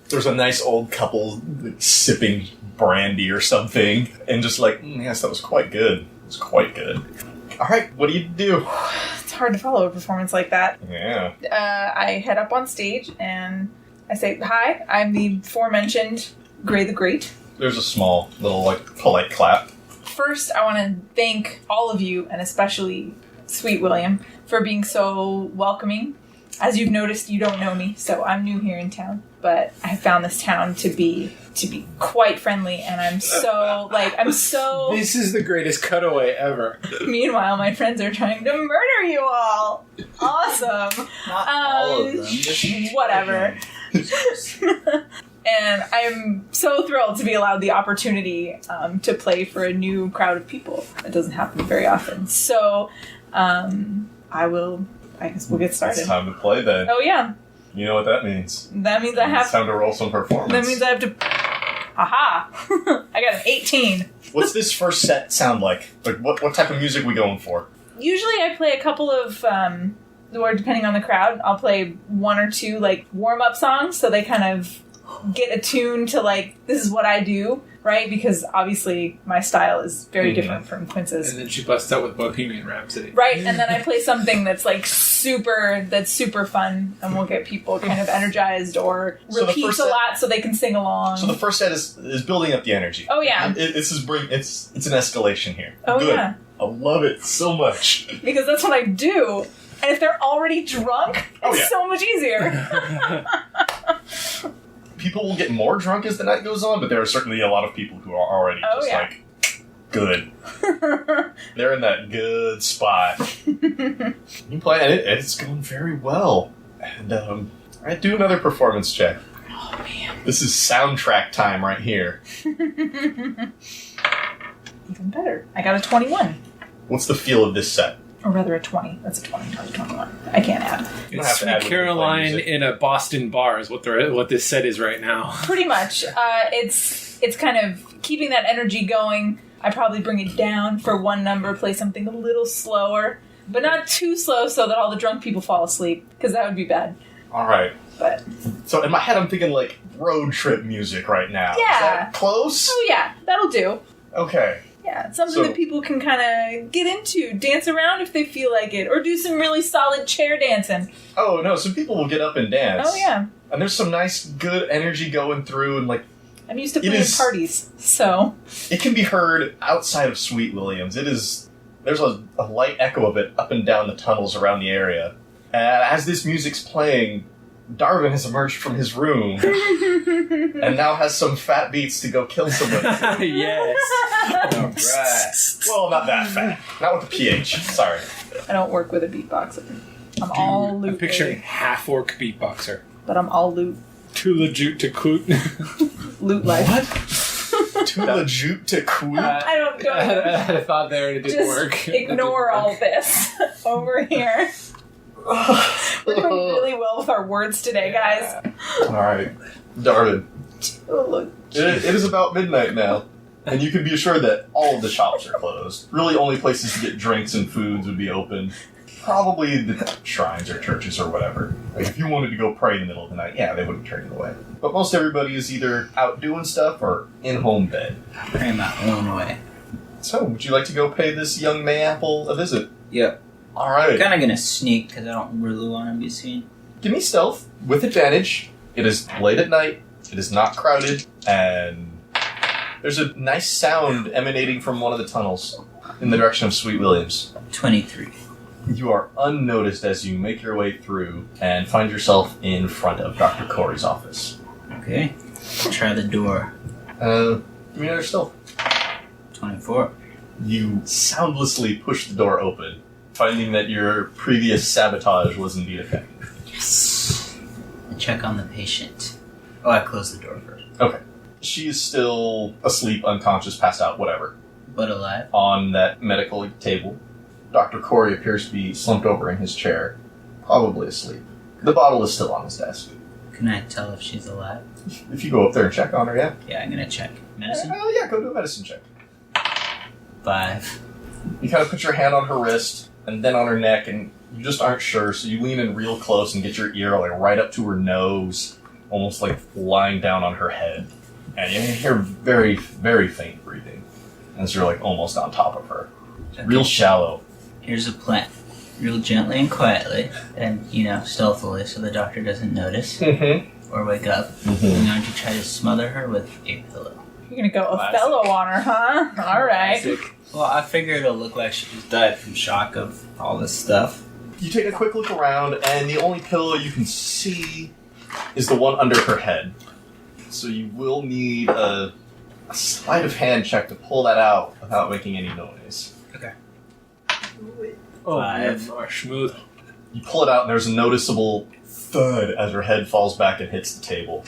There's a nice old couple sipping brandy or something. And just like, yes, that was quite good. It was quite good. All right, what do you do? It's hard to follow a performance like that. Yeah. I head up on stage and I say, "Hi, I'm the aforementioned Gray the Great." There's a small little like polite clap. First, I want to thank all of you, and especially Sweet William, for being so welcoming. As you've noticed, you don't know me, so I'm new here in town. But I found this town to be quite friendly, and I'm so... This is the greatest cutaway ever. Meanwhile, my friends are trying to murder you all. Awesome. Not all of them. Just Whatever. And I'm so thrilled to be allowed the opportunity to play for a new crowd of people. It doesn't happen very often. So, I guess we'll get started. It's time to play then. Oh, yeah. You know what that means. That means I have... It's time to roll some performance. That means I have to Aha! I got an 18. What's this first set sound like? Like, what type of music we going for? Usually I play a couple of, or depending on the crowd, I'll play one or two, like, warm-up songs, so they kind of get attuned to, like, this is what I do, right? Because, obviously, my style is very different from Quince's. And then she busts out with Bohemian Rhapsody. Right, and then I play something that's, like, super fun, and will get people kind of energized, or repeats a lot so they can sing along. So the first set is building up the energy. Oh, yeah. It's an escalation here. Oh, Good. yeah. I love it so much. Because that's what I do. And if they're already drunk, it's so much easier. People will get more drunk as the night goes on, but there are certainly a lot of people who are already like, good. They're in that good spot. You play, and it's going very well. And, alright, do another performance check. Oh, man. This is soundtrack time right here. Even better. I got a 21. What's the feel of this set? Or rather a 20. That's a 20, not a 21. I can't add. It's Sweet Caroline in a Boston bar is what this set is right now. Pretty much. It's kind of keeping that energy going. I probably bring it down for one number, play something a little slower, but not too slow so that all the drunk people fall asleep, because that would be bad. All right. But so in my head, I'm thinking like road trip music right now. Yeah. Is that close? Oh yeah, that'll do. Okay. Yeah, it's something that people can kind of get into, dance around if they feel like it, or do some really solid chair dancing. Oh no, some people will get up and dance. Oh yeah. And there's some nice, good energy going through, and like I'm used to playing parties, so it can be heard outside of Sweet Williams. There's a light echo of it up and down the tunnels around the area. As this music's playing, Darvin has emerged from his room and now has some fat beats to go kill someone. Yes. Alright. Well, not that fat. Not with the PH. Sorry. I don't work with a beatboxer. All loot. I'm picturing half-orc beatboxer. But I'm all loot. Too legit to coot. Loot life. What? Too legit to quit? I don't know. I had a thought there and it didn't work. Ignore all this over here. We're doing really well with our words today, guys. Alright. Darvin. Oh, look. It is about midnight now. And you can be assured that all of the shops are closed. Really, only places to get drinks and foods would be open. Probably the shrines or churches or whatever. Like, if you wanted to go pray in the middle of the night, yeah, they wouldn't turn you away. But most everybody is either out doing stuff or in home bed. Pray my own way. So, would you like to go pay this young Mayapple a visit? Yep. Alright. I'm kind of gonna sneak because I don't really want to be seen. Give me stealth with advantage. It is late at night. It is not crowded. And there's a nice sound emanating from one of the tunnels in the direction of Sweet Williams. 23. You are unnoticed as you make your way through and find yourself in front of Dr. Corey's office. Okay. Try the door. Give me another stealth. 24. You soundlessly push the door open, finding that your previous sabotage was indeed effective. Yes. I check on the patient. Oh, I closed the door first. Okay. She is still asleep, unconscious, passed out, whatever. But alive. On that medical table. Dr. Corey appears to be slumped over in his chair, probably asleep. The bottle is still on his desk. Can I tell if she's alive? If you go up there and check on her, yeah? Yeah, I'm gonna check. Medicine? Oh, yeah, go do a medicine check. 5. You kind of put your hand on her wrist, and then on her neck, and you just aren't sure, so you lean in real close and get your ear like right up to her nose, almost like lying down on her head. And you hear very, very faint breathing as you're like almost on top of her. Okay. Real shallow. Here's a plan. Real gently and quietly, and, stealthily so the doctor doesn't notice or wake up. I'm going to try to smother her with a pillow. You're gonna go Othello on her, huh? Alright. Well, I figure it'll look like she just died from shock of all this stuff. You take a quick look around, and the only pillow you can see is the one under her head. So you will need a sleight of hand check to pull that out without making any noise. Okay. Oh, 5. man, smooth. You pull it out, and there's a noticeable thud as her head falls back and hits the table.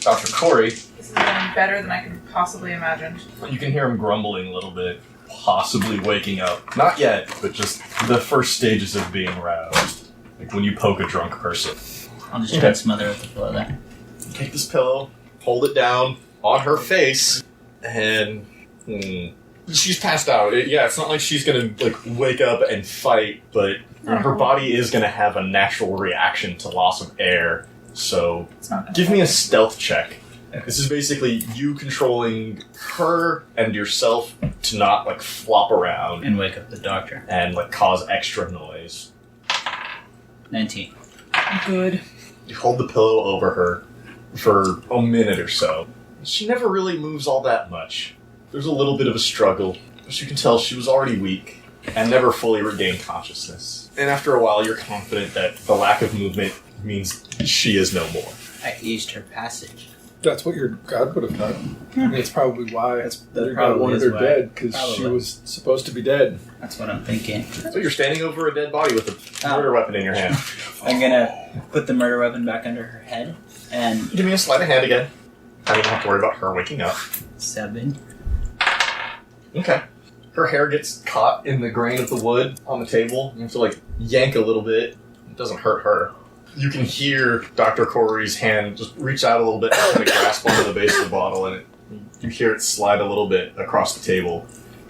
Dr. Corey, This is going better than I could possibly imagine. you can hear him grumbling a little bit, possibly waking up. Not yet, but just the first stages of being roused. Like when you poke a drunk person. I'll just try to smother her with the pillow then. Take this pillow, hold it down, on her face, and she's passed out. It's not like she's gonna like wake up and fight, but her body is gonna have a natural reaction to loss of air. So give me a stealth check. This is basically you controlling her and yourself to not like flop around And wake up the doctor. and like cause extra noise. 19. Good. You hold the pillow over her for a minute or so. She never really moves all that much. There's a little bit of a struggle. As you can tell, she was already weak and never fully regained consciousness. And after a while, you're confident that the lack of movement means she is no more. I eased her passage. That's what your god would have done. I mean, it's probably why your god probably wanted is her why. dead, because she Probably. was supposed to be dead. That's what I'm thinking. So you're standing over a dead body with a murder weapon in your hand. I'm gonna put the murder weapon back under her head. And Give me a sleight of hand again. I don't have to worry about her waking up. 7. Okay. Her hair gets caught in the grain of the wood on the table. You have to like yank a little bit. It doesn't hurt her. You can hear Dr. Corey's hand just reach out a little bit and grasp onto the base of the bottle, and you hear it slide a little bit across the table.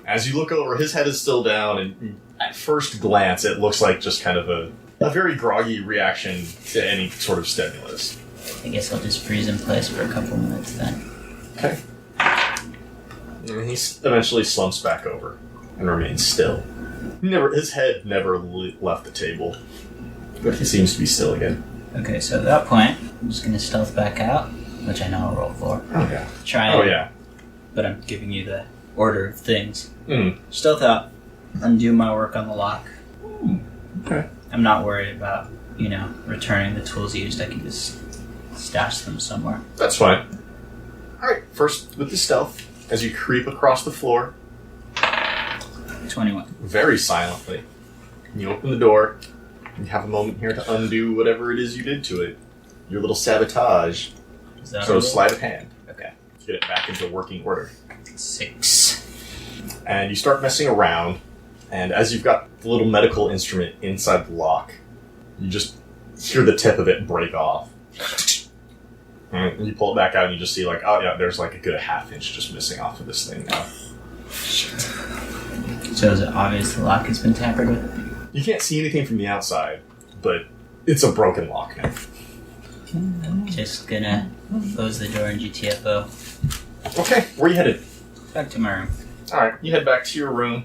As you look over, his head is still down, and at first glance, it looks like just kind of a very groggy reaction to any sort of stimulus. I guess I'll just freeze in place for a couple minutes then. Okay. And he eventually slumps back over and remains still. His head never left the table, but he seems to be still again. Okay, so at that point, I'm just gonna stealth back out, which I know I'll roll for. Oh yeah. Try Oh it, yeah. but I'm giving you the order of things. Mm. Stealth out, undo my work on the lock. Okay. I'm not worried about, returning the tools used. I can just stash them somewhere. That's fine. Alright, first with the stealth, as you creep across the floor, 21. very silently, you open the door, and you have a moment here to undo whatever it is you did to it. Your little sabotage. Is that So all? sleight of hand. Okay. Get it back into working order. 6. And you start messing around, and as you've got the little medical instrument inside the lock, you just hear the tip of it break off. And you pull it back out and you just see like, oh yeah, there's like a good half inch just missing off of this thing now. So is it obvious the lock has been tampered with? You can't see anything from the outside, but it's a broken lock now. Just gonna close the door and GTFO. Okay, where are you headed? Back to my room. Alright, you head back to your room.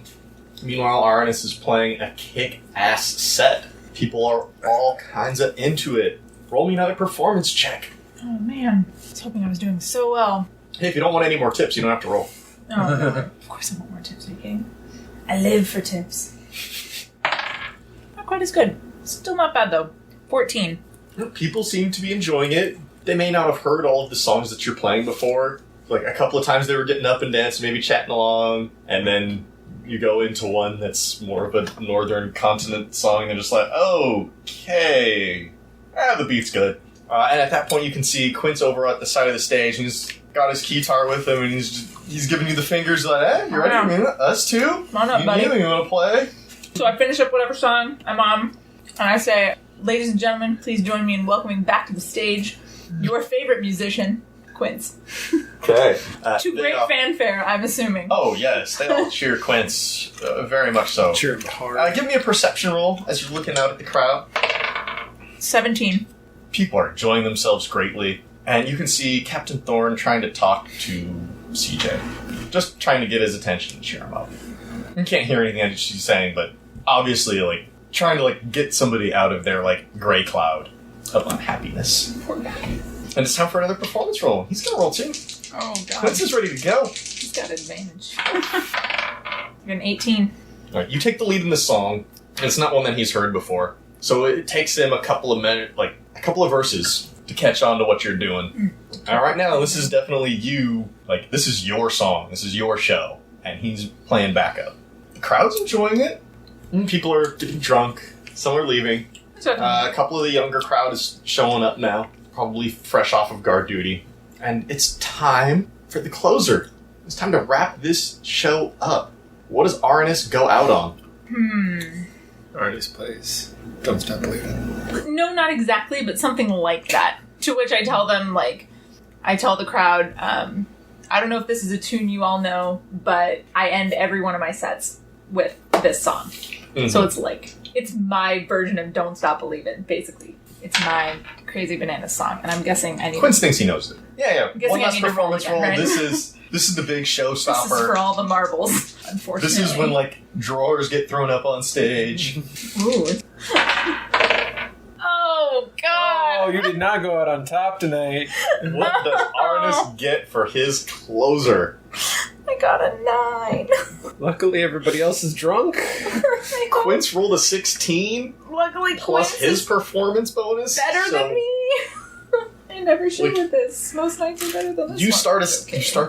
Meanwhile, Arannis is playing a kick-ass set. People are all kinds of into it. Roll me another performance check. Oh man, I was hoping I was doing so well. Hey, if you don't want any more tips, you don't have to roll. Oh, of course I want more tips. Are you kidding? I live for tips. Not quite as good. Still not bad though. 14. People seem to be enjoying it. They may not have heard all of the songs that you're playing before. Like, a couple of times they were getting up and dancing, maybe chatting along, and then you go into one that's more of a northern continent song, and they're just like, okay. The beat's good. And at that point you can see Quint's over at the side of the stage, and he's got his guitar with him, and he's giving you the fingers like, hey, you ready? Yeah. Us too? Come on up, buddy. You want to play? So I finish up whatever song I'm on, and I say, ladies and gentlemen, please join me in welcoming back to the stage your favorite musician, Quince. Okay. To great fanfare, I'm assuming. Oh, yes. They all cheer Quince. Very much so. Cheer him hard. Give me a perception roll as you're looking out at the crowd. 17. People are enjoying themselves greatly. And you can see Captain Thorne trying to talk to CJ. Just trying to get his attention and cheer him up. You can't hear anything that she's saying, but obviously, like, trying to, like, get somebody out of their, like, gray cloud of unhappiness. Poor guy. And it's time for another performance roll. He's gonna roll too. Oh, God. Quince is ready to go. He's got advantage. I got an 18. Alright, you take the lead in the song. It's not one that he's heard before. So it takes him a couple of minutes, like, a couple of verses to catch on to what you're doing. And right now, this is definitely you, like, this is your song, this is your show, and he's playing backup. The crowd's enjoying it. People are getting drunk, some are leaving. A couple of the younger crowd is showing up now, probably fresh off of guard duty. And it's time for the closer. It's time to wrap this show up. What does Arannis go out on? Arannis plays Don't Stop Believing. No, not exactly, but something like that. To which I tell them, like, I tell the crowd, I don't know if this is a tune you all know, but I end every one of my sets with this song. Mm-hmm. So it's my version of Don't Stop Believin', basically. It's my Crazy Bananas song, and I'm guessing I need Quince thinks he knows it. Yeah. One last performance roll. Right? This is the big showstopper. This is for all the marbles, unfortunately. This is when, drawers get thrown up on stage. Ooh. Oh, God! Oh, you did not go out on top tonight. What does Arannis get for his closer? I got a 9. Luckily, everybody else is drunk. Quince rolled a 16. Luckily, plus Quince his performance bonus. Better than me. I never should with this. Most nights are better than this. You start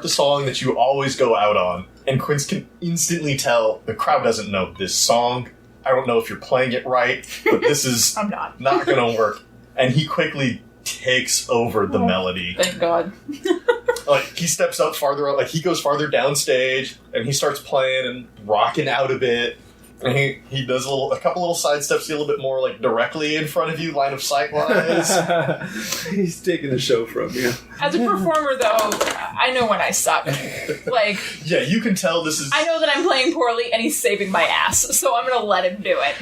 the song that you always go out on, and Quince can instantly tell the crowd doesn't know this song. I don't know if you're playing it right, but this is I'm not going to work. And he quickly takes over the melody. Thank God. He steps up farther up, he goes farther downstage, and he starts playing and rocking out a bit. And he does a couple little side steps, a little bit more directly in front of you, line of sight wise. He's taking the show from you. As a performer, though, I know when I suck. Yeah, you can tell this is. I know that I'm playing poorly, and he's saving my ass, so I'm gonna let him do it.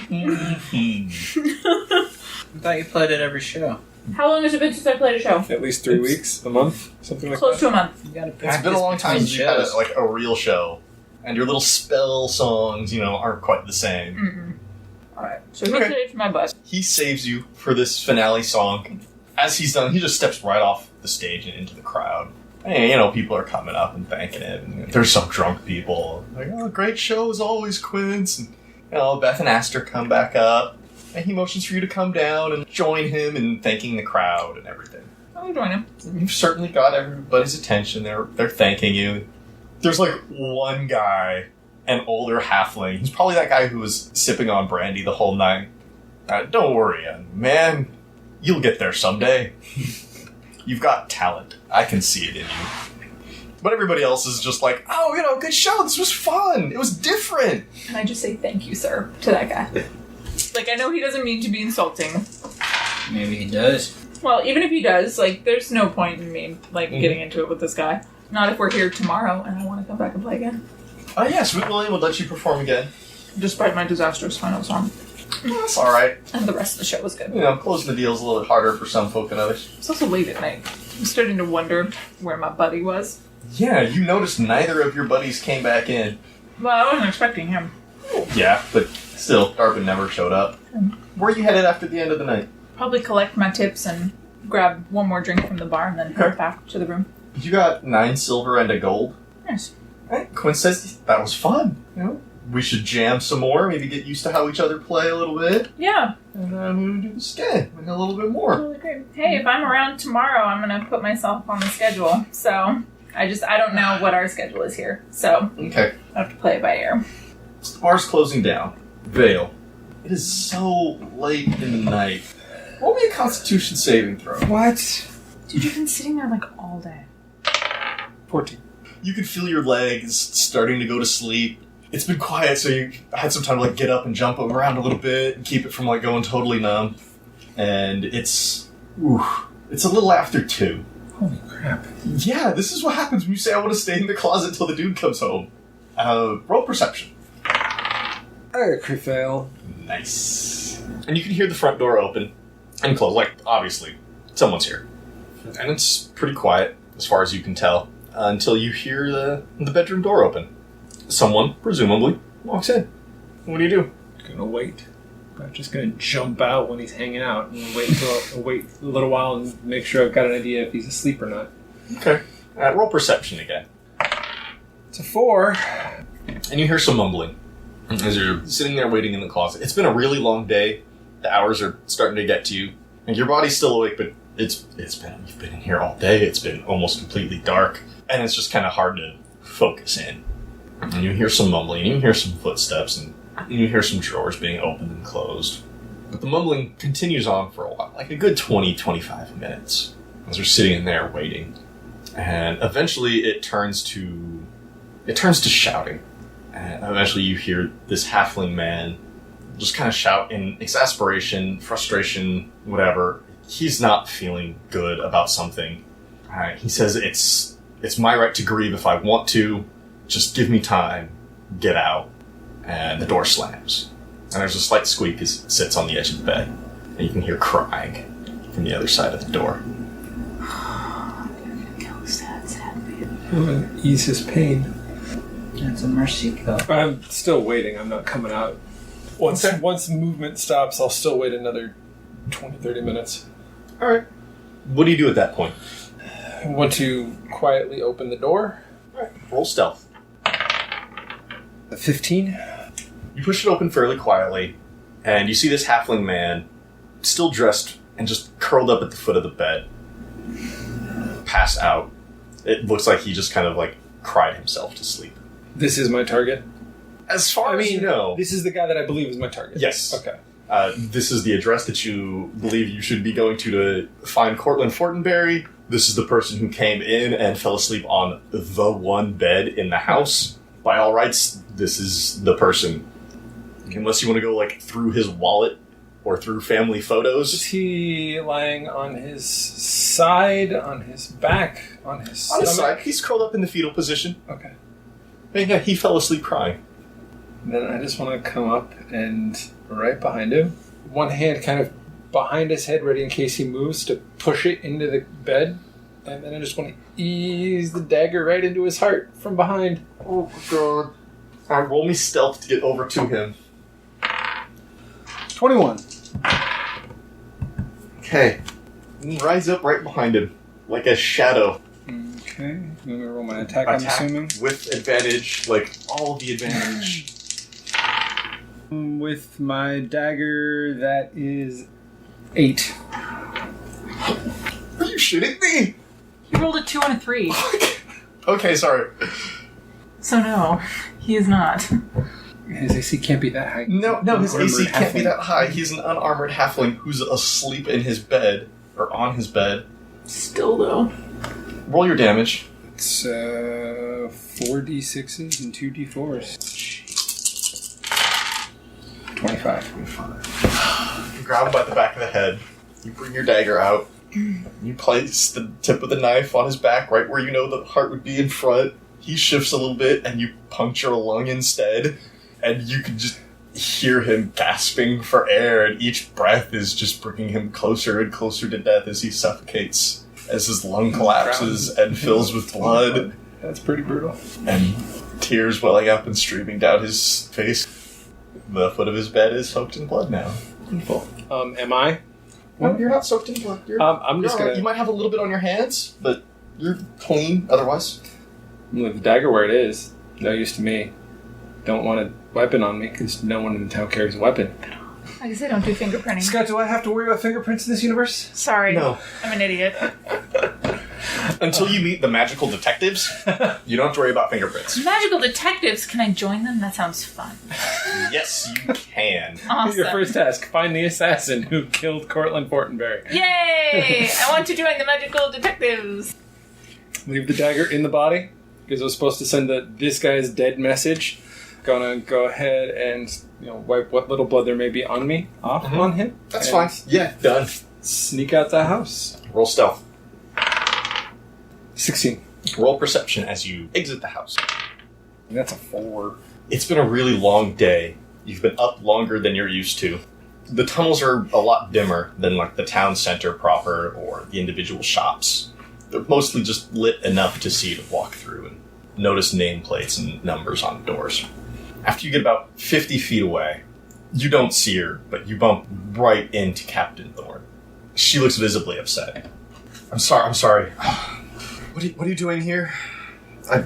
I thought you played at every show. How long has it been since I played a show? At least 3 weeks, a month, something like Close that. to a month. You gotta It's been a long time since you had a real show. And your little spell songs, aren't quite the same. Mm-mm. Alright, so he saves my butt. He saves you for this finale song. As he's done, he just steps right off the stage and into the crowd. And, people are coming up and thanking him. And there's some drunk people. Great show as always, Quince. And, Beth and Aster come back up. And he motions for you to come down and join him in thanking the crowd and everything. I'll join him. You've certainly got everybody's attention. They're thanking you. There's one guy, an older halfling. He's probably that guy who was sipping on brandy the whole night. Don't worry, man. You'll get there someday. You've got talent. I can see it in you. But everybody else is just good show. This was fun. It was different. Can I just say thank you, sir, to that guy? I know he doesn't mean to be insulting. Maybe he does. Well, even if he does, there's no point in me, getting into it with this guy. Not if we're here tomorrow and I want to come back and play again. Yes, William would let you perform again. Despite my disastrous final song. That's alright. And the rest of the show was good. Closing the deal's a little bit harder for some folk than others. It's also late at night. I'm starting to wonder where my buddy was. Yeah, you noticed neither of your buddies came back in. Well, I wasn't expecting him. Yeah, but still, Darvin never showed up. Where are you headed after the end of the night? Probably collect my tips and grab one more drink from the bar and then head back to the room. You got 9 silver and a gold. Yes. Right. Quinn says that was fun. We should jam some more, maybe get used to how each other play a little bit. Yeah. And then we'll do this again, a little bit more. Really great. Hey, if I'm around tomorrow, I'm going to put myself on the schedule. So, I don't know what our schedule is here. So, okay. I have to play it by ear. The bar's closing down. Vale. It is so late in the night. Roll me a Constitution saving throw. What? Dude, you've been sitting there all day. 14. You can feel your legs starting to go to sleep. It's been quiet, so you had some time to get up and jump around a little bit and keep it from going totally numb. And it's a little after 2. Holy crap. Yeah, this is what happens when you say I want to stay in the closet till the dude comes home. Roll perception. I got a crit fail. Nice. And you can hear the front door open and close. Obviously, someone's here. And it's pretty quiet, as far as you can tell, until you hear the bedroom door open. Someone, presumably, walks in. What do you do? Gonna wait. I'm just gonna jump out when he's hanging out and wait a little while and make sure I've got an idea if he's asleep or not. Okay. Roll perception again. It's a 4. And you hear some mumbling as you're sitting there waiting in the closet. It's been a really long day. The hours are starting to get to you. And your body's still awake, but you've been in here all day. It's been almost completely dark. And it's just kind of hard to focus in. And you hear some mumbling, and you hear some footsteps, and you hear some drawers being opened and closed. But the mumbling continues on for a while, a good 20, 25 minutes, as you're sitting in there waiting. And eventually it turns to shouting. And eventually you hear this halfling man just kind of shout in exasperation, frustration, whatever. He's not feeling good about something. He says it's It's my right to grieve if I want to. Just give me time. Get out. And the door slams. And there's a slight squeak as it sits on the edge of the bed. And you can hear crying from the other side of the door. I'm gonna ease his pain. It's a mercy kill. I'm still waiting. I'm not coming out. Once movement stops, I'll still wait another 20, 30 minutes. Alright. What do you do at that point? I want to quietly open the door. Alright. Roll stealth. A 15. You push it open fairly quietly, and you see this halfling man, still dressed and just curled up at the foot of the bed, pass out. It looks like he just kind of like cried himself to sleep. This is my target? As far as you know. This is the guy that I believe is my target. Yes. Okay. This is the address that you believe you should be going to find Cortland Fortenberry. This is the person who came in and fell asleep on the one bed in the house. By all rights, this is the person. Unless you want to go like through his wallet or through family photos. Is he lying on his side, on his back, on his stomach? On his side. He's curled up in the fetal position. Okay. And yeah, he fell asleep crying. Then I just want to come up and right behind him, one hand kind of behind his head, ready in case he moves, to push it into the bed. And then I just want to ease the dagger right into his heart from behind. Oh, God. Alright, roll me stealth to get over to him. 21. Okay. Rise up right behind him, like a shadow. Okay. I'm going to roll my attack, I'm assuming. With advantage, like all the advantage. With my dagger, that is 8. Are you shitting me? He rolled a 2 and a 3. Okay, sorry. So no, he is not. His AC can't be that high. No, his AC Unarmored can't be halfling. that high. He's an unarmored halfling who's asleep in his bed, or on his bed. Still though. Roll your damage. It's 4d6s and 2d4s. 25. You grab him by the back of the head. You bring your dagger out. You place the tip of the knife on his back, right where you know the heart would be in front. He shifts a little bit, and you puncture a lung instead. And you can just hear him gasping for air, and each breath is just bringing him closer and closer to death as he suffocates, as his lung collapses and fills with blood, That's pretty brutal. and tears welling up and streaming down his face. The foot of his bed is soaked in blood now. Painful. Am I? No, you're not soaked in blood. I'm just You're all right. gonna You might have a little bit on your hands, but you're clean otherwise. leave the dagger where it is. No use to me. Don't want a weapon on me because no one in the town carries a weapon. I guess I don't do fingerprinting. Scott, do I have to worry about fingerprints in this universe? Sorry. No. I'm an idiot. Until you meet the magical detectives, you don't have to worry about fingerprints. Magical detectives, can I join them? That sounds fun. Yes, you can. Awesome. Your first task, find the assassin who killed Cortland Fortenberry. Yay! I want to join the magical detectives. Leave the dagger in the body because I was supposed to send this guy's dead message. Gonna go ahead and wipe what little blood there may be on me off on him. That's and fine. Yeah, done. Sneak out the house. Roll stealth. 16. Roll perception as you exit the house. That's a 4. It's been a really long day. You've been up longer than you're used to. The tunnels are a lot dimmer than like the town center proper or the individual shops. They're mostly just lit enough to see to walk through and notice nameplates and numbers on doors. After you get about 50 feet away, you don't see her, but you bump right into Captain Thorne. She looks visibly upset. I'm sorry. What are you doing here? I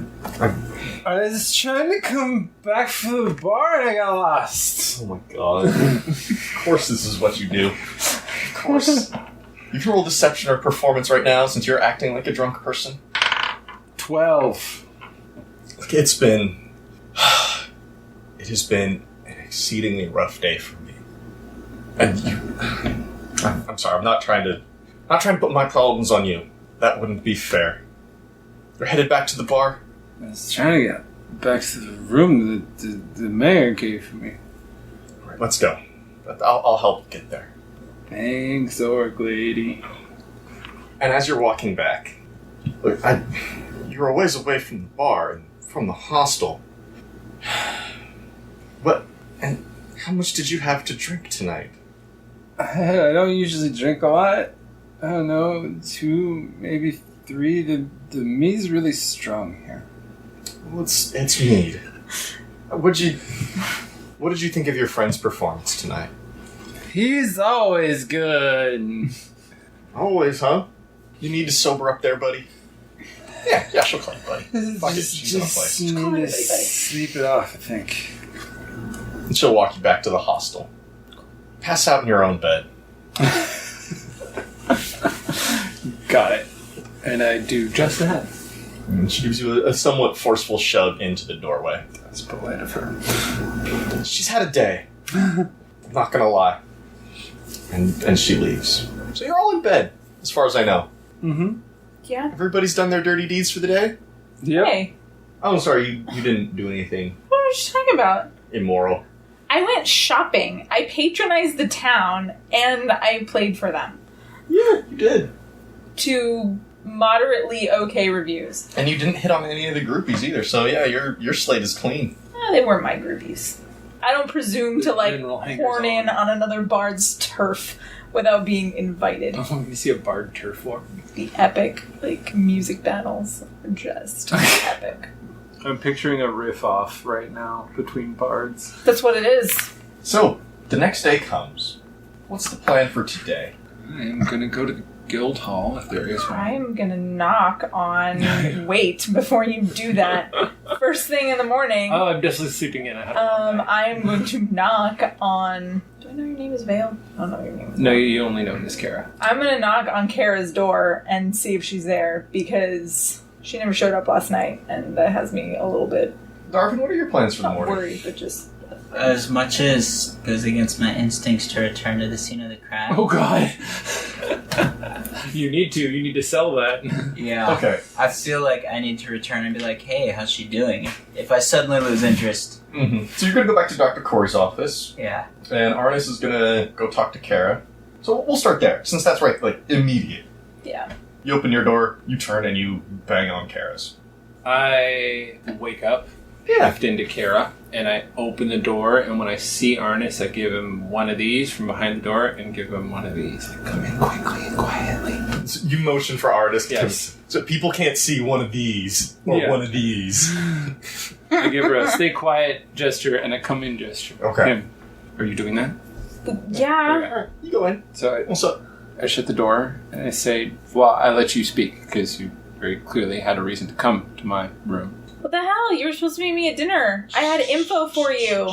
was trying to come back from the bar and I got lost. Oh my god. Of course this is what you do. Of course. You can roll deception or performance right now since you're acting like a drunk person. 12. Look, it has been an exceedingly rough day for me. And I'm sorry, I'm not trying to put my problems on you. That wouldn't be fair. You're headed back to the bar? I was trying to get back to the room the mayor gave me. All right, let's go. I'll help get there. Thanks, Orc Lady. And as you're walking back, look, you were a ways away from the bar and from the hostel. What? And how much did you have to drink tonight? I don't usually drink a lot. I don't know, 2, maybe 3. The mead's really strong here. Well, it's mead. What did you think of your friend's performance tonight? He's always good. Always, huh? You need to sober up there, buddy. Yeah, she'll call you buddy. Fuck it, she's in a place. Just need to sleep it off, I think. And she'll walk you back to the hostel. Pass out in your own bed. Got it. And I do just that. And she gives you a somewhat forceful shove into the doorway. That's polite of her. She's had a day. I'm not gonna lie. And she leaves. So you're all in bed, as far as I know. Mm-hmm. Yeah. Everybody's done their dirty deeds for the day? Yep. Hey, Oh, sorry, you didn't do anything what were you talking about? immoral. I went shopping. I patronized the town, and I played for them Yeah, you did. to moderately okay reviews. And you didn't hit on any of the groupies either, so yeah, your slate is clean. They weren't my groupies. I don't presume to, like, General hangers horn in on. on another bard's turf without being invited. Oh, you see a bard turf war. The epic, like, music battles are just epic. I'm picturing a riff off right now between bards. That's what it is. So, the next day comes. What's the plan for today? I'm gonna go to the guild hall if there is one. I'm gonna knock on... Wait, before you do that. First thing in the morning, Oh, I'm definitely sleeping in. I had a long night. I'm going to knock on... Do I know your name is Vale? I don't know your name is No, Vale. you only know Miss Kara. I'm gonna knock on Kara's door and see if she's there, because she never showed up last night, and that has me a little bit... Darvin, what are your plans for the Not morning? worried, but just... As much as goes against my instincts to return to the scene of the crime. Oh god. You need to sell that. Yeah. Okay. I feel like I need to return and be like, hey, how's she doing? If I suddenly lose interest. Mm-hmm. So you're gonna go back to Dr. Corey's office, Yeah. and Arannis is gonna go talk to Kara. So we'll start there, since that's right, like, immediate. Yeah. You open your door, you turn, and you bang on Kara's. I wake up, Yeah. lift into Kara, and I open the door, and when I see Arannis, I give him one of these from behind the door and give him one of these. Like, come in quickly and quietly. So you motion for Arannis, Yes. so people can't see one of these, or Yeah. one of these. I give her a stay quiet gesture and a come in gesture. Okay. Him. Are you doing that? Yeah. Alright, you go in. So What's up? I shut the door and I say, well, I let you speak because you very clearly had a reason to come to my room. What the hell? You were supposed to meet me at dinner. I had info for you.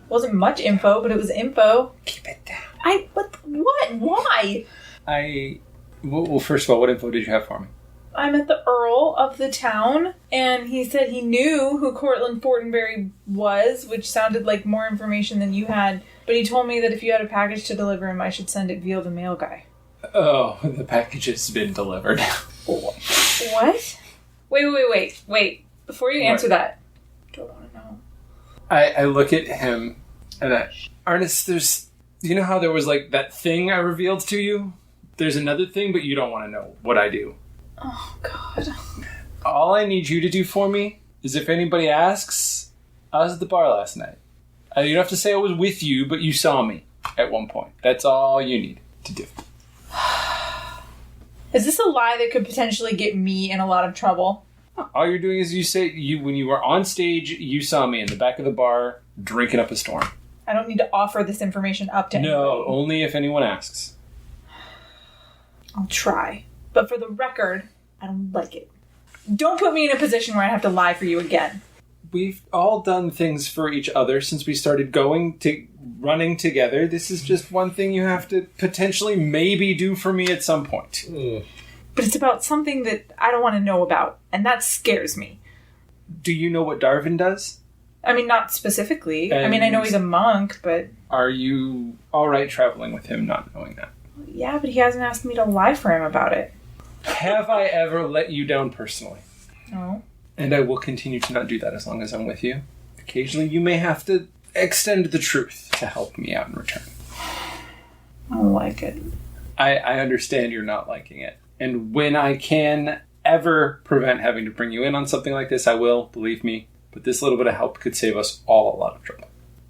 Wasn't much info, but it was info. Keep it down. What? Why? Well, first of all, what info did you have for me? I met the Earl of the town, and he said he knew who Cortland Fortenberry was, which sounded like more information than you had. But he told me that if you had a package to deliver him, I should send it via the mail guy. Oh, the package has been delivered. What? Wait. Before you answer that, I don't want to know. I look at him and Arannis, you know how there was like that thing I revealed to you? There's another thing, but you don't want to know what I do. Oh, God. All I need you to do for me is if anybody asks, I was at the bar last night. You don't have to say I was with you, but you saw me at one point. That's all you need to do. Is this a lie that could potentially get me in a lot of trouble? All you're doing is you say, when you were on stage, you saw me in the back of the bar drinking up a storm. I don't need to offer this information up to anybody. No, only if anyone asks. I'll try. But for the record, I don't like it. Don't put me in a position where I have to lie for you again. We've all done things for each other since we started running together. This is just one thing you have to potentially maybe do for me at some point. But it's about something that I don't want to know about, and that scares me. Do you know what Darvin does? I mean, not specifically. I mean, I know he's a monk, but... Are you alright traveling with him not knowing that? Yeah, but he hasn't asked me to lie for him about it. Have I ever let you down personally? No. And I will continue to not do that as long as I'm with you. Occasionally you may have to extend the truth to help me out in return. I don't like it. I understand you're not liking it. And when I can ever prevent having to bring you in on something like this, I will, believe me. But this little bit of help could save us all a lot of trouble.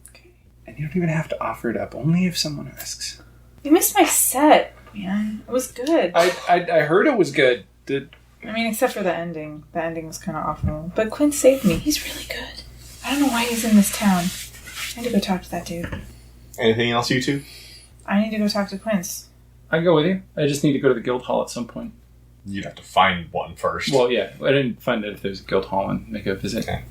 Okay. And you don't even have to offer it up, only if someone asks. You missed my set, man. It was good. I heard it was good. I mean, except for the ending. The ending was kind of awful. But Quinn saved me. He's really good. I don't know why he's in this town. I need to go talk to that dude. Anything else, you two? I need to go talk to Quince. I can go with you. I just need to go to the guild hall at some point. You'd have to find one first. Well, yeah. I didn't find out if there's a guild hall and make a visit. Okay.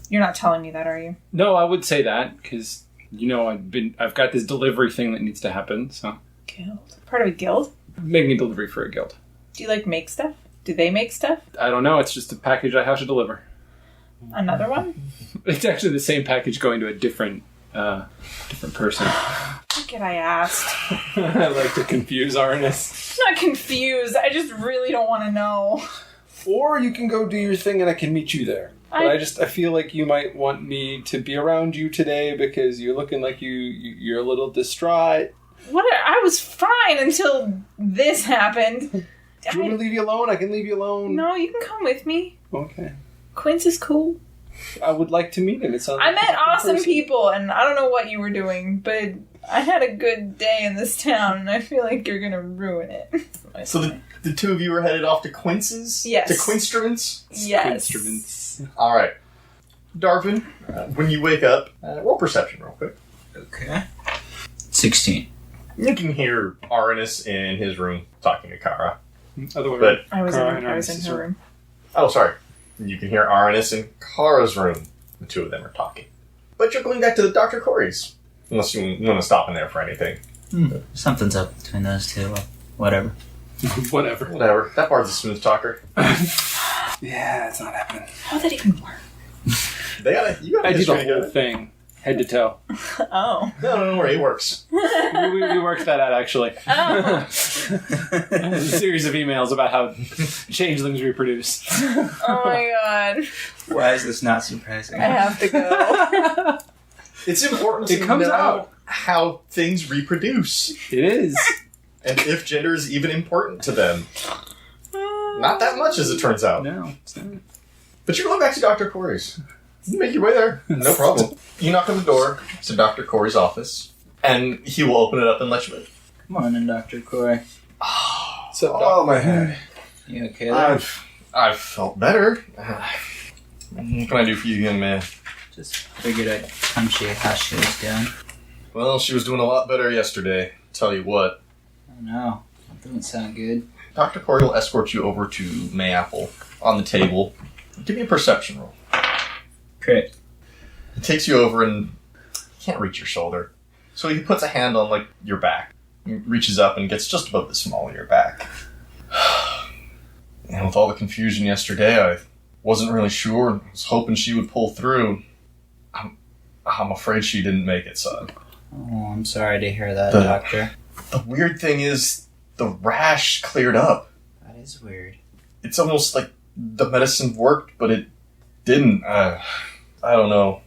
You're not telling me that, are you? No, I would say that, because, I've got this delivery thing that needs to happen, so. Guild? Part of a guild? Making a delivery for a guild. Do you, make stuff? Do they make stuff? I don't know, it's just a package I have to deliver. Another one? It's actually the same package going to a different person. What I asked? I like to confuse Arannis. I'm not confused. I just really don't want to know. Or you can go do your thing and I can meet you there. But I feel like you might want me to be around you today because you're looking like you're a little distraught. What? I was fine until this happened. Do you want me to leave you alone? I can leave you alone. No, you can come with me. Okay. Quince is cool. I would like to meet him. I met awesome people, and I don't know what you were doing, but I had a good day in this town, and I feel like you're gonna ruin it. So the two of you are headed off to Quince's? Yes. To Quinstruments? Yes. Quinstruments. All right. Darvin, when you wake up, roll perception real quick. Okay. 16. You can hear Arannis in his room talking to Kara. Otherwise, I was in her room. Oh, sorry. You can hear Arannis in Kara's room. The two of them are talking. But you're going back to the Dr. Corey's. Unless you want to stop in there for anything. Something's up between those two. Well, whatever. Whatever. That part's a smooth talker. Yeah, it's not happening. How would that even work? You got I did the whole thing. Head to toe. Oh. No, don't worry. It works. we worked that out, actually. Oh. A series of emails about how changelings reproduce. Oh my god. Why is this not surprising? I have to go. It's important to comes know out. how things reproduce. It is. And if gender is even important to them. Not that much, as it turns out. No, it's not. But you're going back to Dr. Corey's. You make your way there. No problem. You knock on the door to Dr. Corey's office, and he will open it up and let you in. Come on in, Dr. Corey. What's up, Oh, my head. You okay there? I've felt better. What can I do for you, young man? Just figured I'd come see how she was doing. Well, she was doing a lot better yesterday. Tell you what. Oh no, that doesn't sound good. Dr. Corey will escort you over to Mayapple on the table. Give me a perception roll. Great. He takes you over and he can't reach your shoulder. So he puts a hand on, your back. He reaches up and gets just above the small of your back. And with all the confusion yesterday, I wasn't really sure and was hoping she would pull through. I'm afraid she didn't make it, son. Oh, I'm sorry to hear that, Doctor. The weird thing is, the rash cleared up. That is weird. It's almost like the medicine worked, but it didn't. I don't know.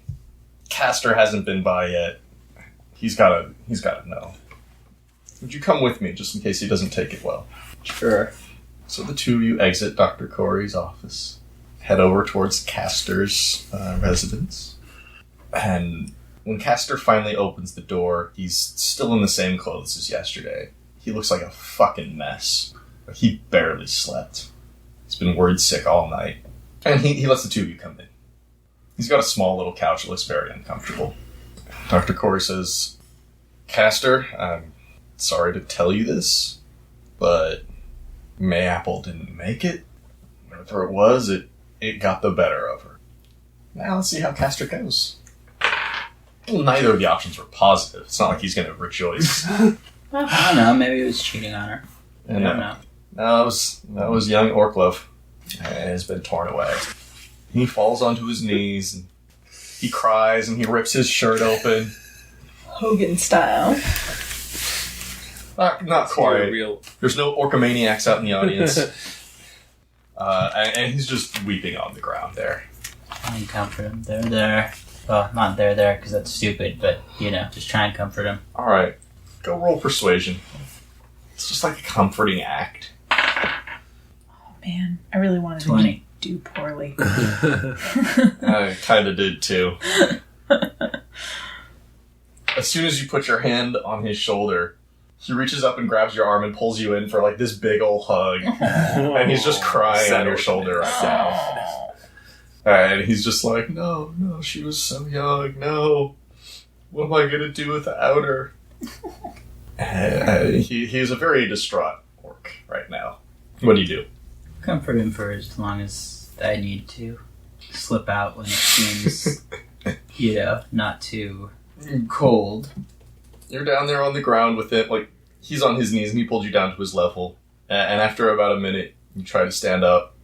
Castor hasn't been by yet. He's gotta know. Would you come with me, just in case he doesn't take it well? Sure. So the two of you exit Dr. Corey's office, head over towards Castor's residence, and when Castor finally opens the door, he's still in the same clothes as yesterday. He looks like a fucking mess. He barely slept. He's been worried sick all night. And he lets the two of you come in. He's got a small little couch that looks very uncomfortable. Dr. Corey says, Castor, I'm sorry to tell you this, but Mayapple didn't make it. Whatever it was, it got the better of her. Now let's see how Castor goes. Well, neither of the options were positive. It's not like he's going to rejoice. I don't know, maybe he was cheating on her. I don't know. No, that was young Orklov. And it's been torn away. He falls onto his knees, and he cries, and he rips his shirt open. Hogan style. Not quite. Real. There's no orcomaniacs out in the audience. And he's just weeping on the ground there. Try and comfort him. They're there. Well, not they're there because that's stupid, but, just try and comfort him. Alright, go roll persuasion. It's just like a comforting act. Man, I really wanted 20. to do poorly. I kind of did too. As soon as you put your hand on his shoulder, he reaches up and grabs your arm and pulls you in for like this big ol' hug. And he's just crying on your shoulder right now. And he's just like, no, she was so young, no. What am I gonna do without her? He's a very distraught orc right now. What do you do? Comfort him for as long as I need to. Slip out when it seems, not too cold. You're down there on the ground with it, like, he's on his knees and he pulled you down to his level. And after about a minute, you try to stand up.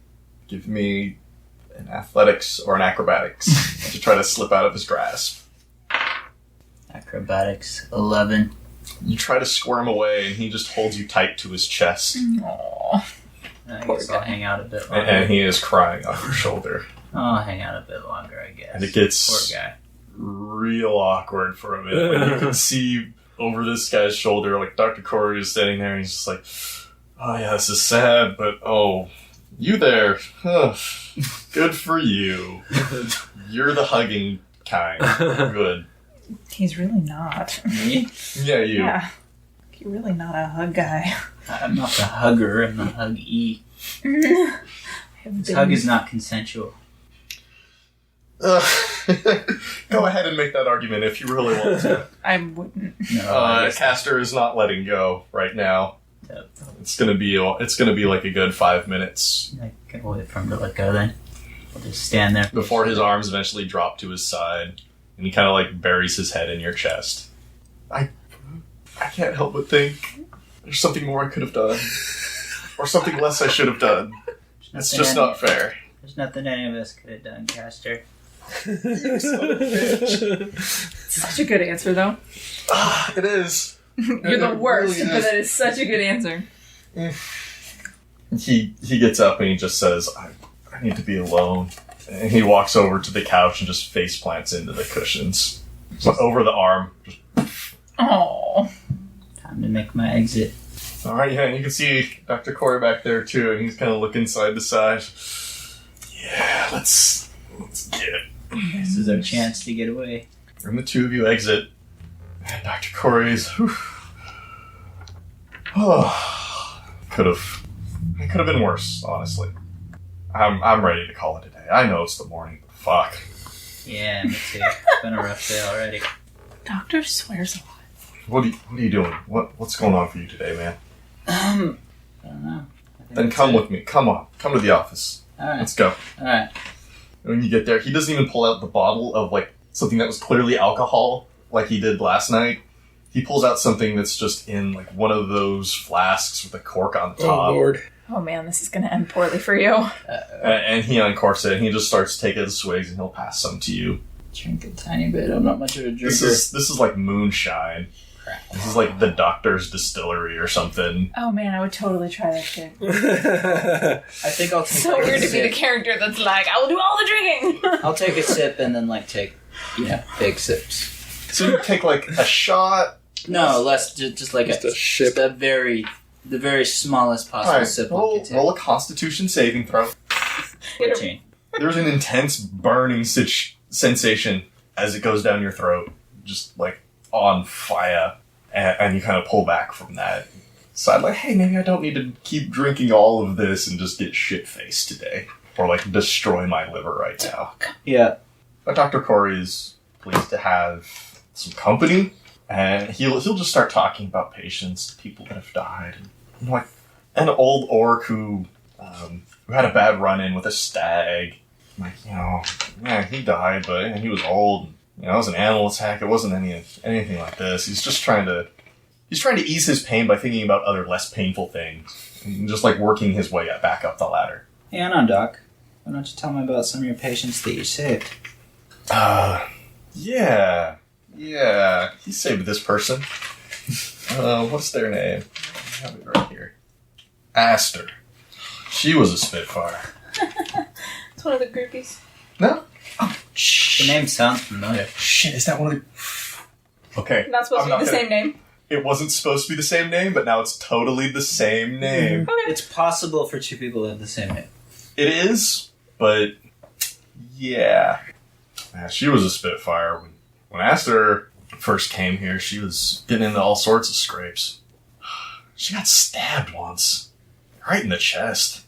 Give me an athletics or an acrobatics to try to slip out of his grasp. Acrobatics, 11. You try to squirm away and he just holds you tight to his chest. Aww. I guess I'll hang out a bit longer. And he is crying on your shoulder. I'll hang out a bit longer, I guess. And it gets Poor guy. real awkward for a minute. When you can see over this guy's shoulder, like Dr. Corey is standing there and he's just like, oh yeah, this is sad, but oh, you there. Huh. Good for you. You're the hugging kind. Good. He's really not. Me? Yeah, you. Yeah. You're really not a hug guy. I'm not the hugger, I'm the huggy. This hug is not consensual. Go ahead and make that argument if you really want to. I wouldn't. No, Caster is not letting go right now. Yep. It's gonna be like a good 5 minutes I can wait for him to let go then. I'll just stand there. before his arms eventually drop to his side, and he kind of like buries his head in your chest. I can't help but think there's something more I could have done, or something less I should have done. It's just not fair. There's nothing any of us could have done, Caster. You son of a bitch. Such a good answer, though. It is. You're the It worst, really but is. that is such a good answer. He gets up and he just says, I need to be alone. And he walks over to the couch and just face plants into the cushions. So over the arm. Just, Oh. Time to make my exit. all right, yeah, and you can see Dr. Corey back there too, and he's kind of looking side to side. Yeah, let's get it. This is our chance to get away. And the two of you exit. And Dr. Corey's. Oh, it could have been worse, honestly. I'm ready to call it a day. I know it's the morning, but fuck. Yeah, me too. It's been a rough day already. Doctor swears a lot. What are you doing? What's going on for you today, man? I don't know. Then come with me. Come on. Come to the office. Alright. Let's go. Alright. When you get there, he doesn't even pull out the bottle of like something that was clearly alcohol like he did last night. He pulls out something that's just in like one of those flasks with a cork on top. Oh, Lord. Oh man, this is gonna end poorly for you. And he uncorks it and he just starts taking swigs and he'll pass some to you. Drink a tiny bit. I'm not much of a drinker. This is like moonshine. This is like the doctor's distillery or something. Oh man, I would totally try that shit. I think I'll take So a weird to be the sip. character that's like, I will do all the drinking. I'll take a sip and then like take, big sips. So you take like a shot. No, less just like Just a the very smallest possible Alright, sip. roll a Constitution saving throw. 14. There's an intense burning sensation as it goes down your throat, just like on fire, and you kind of pull back from that. Decide like, hey, maybe I don't need to keep drinking all of this and just get shit-faced today, or like destroy my liver right now. Yeah. But Dr. Corey is pleased to have some company, and he'll just start talking about patients, people that have died, and like an old orc who had a bad run-in with a stag. Like, yeah, he died, but he was old. It was an animal attack. It wasn't anything like this. He's trying to ease his pain by thinking about other less painful things, and just like working his way back up the ladder. Hey, on, Doc. Why don't you tell me about some of your patients that you saved? Yeah. He saved this person. What's their name? I have it right here. Aster. She was a Spitfire. It's one of the groupies. No? The name sounds familiar. Shit, is that one of the... Okay. Not supposed to be the same name. It wasn't supposed to be the same name, but now it's totally the same name. It's possible for two people to have the same name. It is, but yeah. She was a spitfire. When Aster first came here, she was getting into all sorts of scrapes. She got stabbed once. Right in the chest.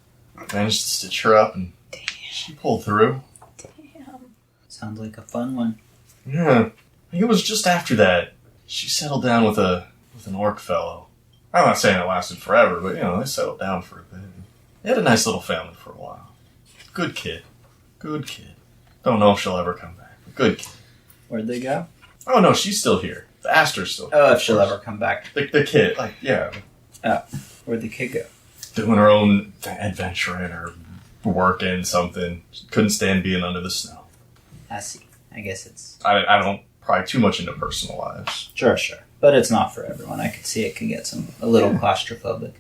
Managed to stitch her up and she pulled through. Damn. Sounds like a fun one. Yeah. I think it was just after that. She settled down with an orc fellow. I'm not saying it lasted forever, but they settled down for a bit. They had a nice little family for a while. Good kid. Good kid. Don't know if she'll ever come back. But good kid. Where'd they go? Oh no, she's still here. The Aster's still here. Oh, if she'll ever come back. The kid, Oh, where'd the kid go? doing her own adventuring or working something. Couldn't stand being under the snow. I see. I guess it's... I don't pry too much into personal lives. Sure. But it's not for everyone. I could see it can get a little claustrophobic.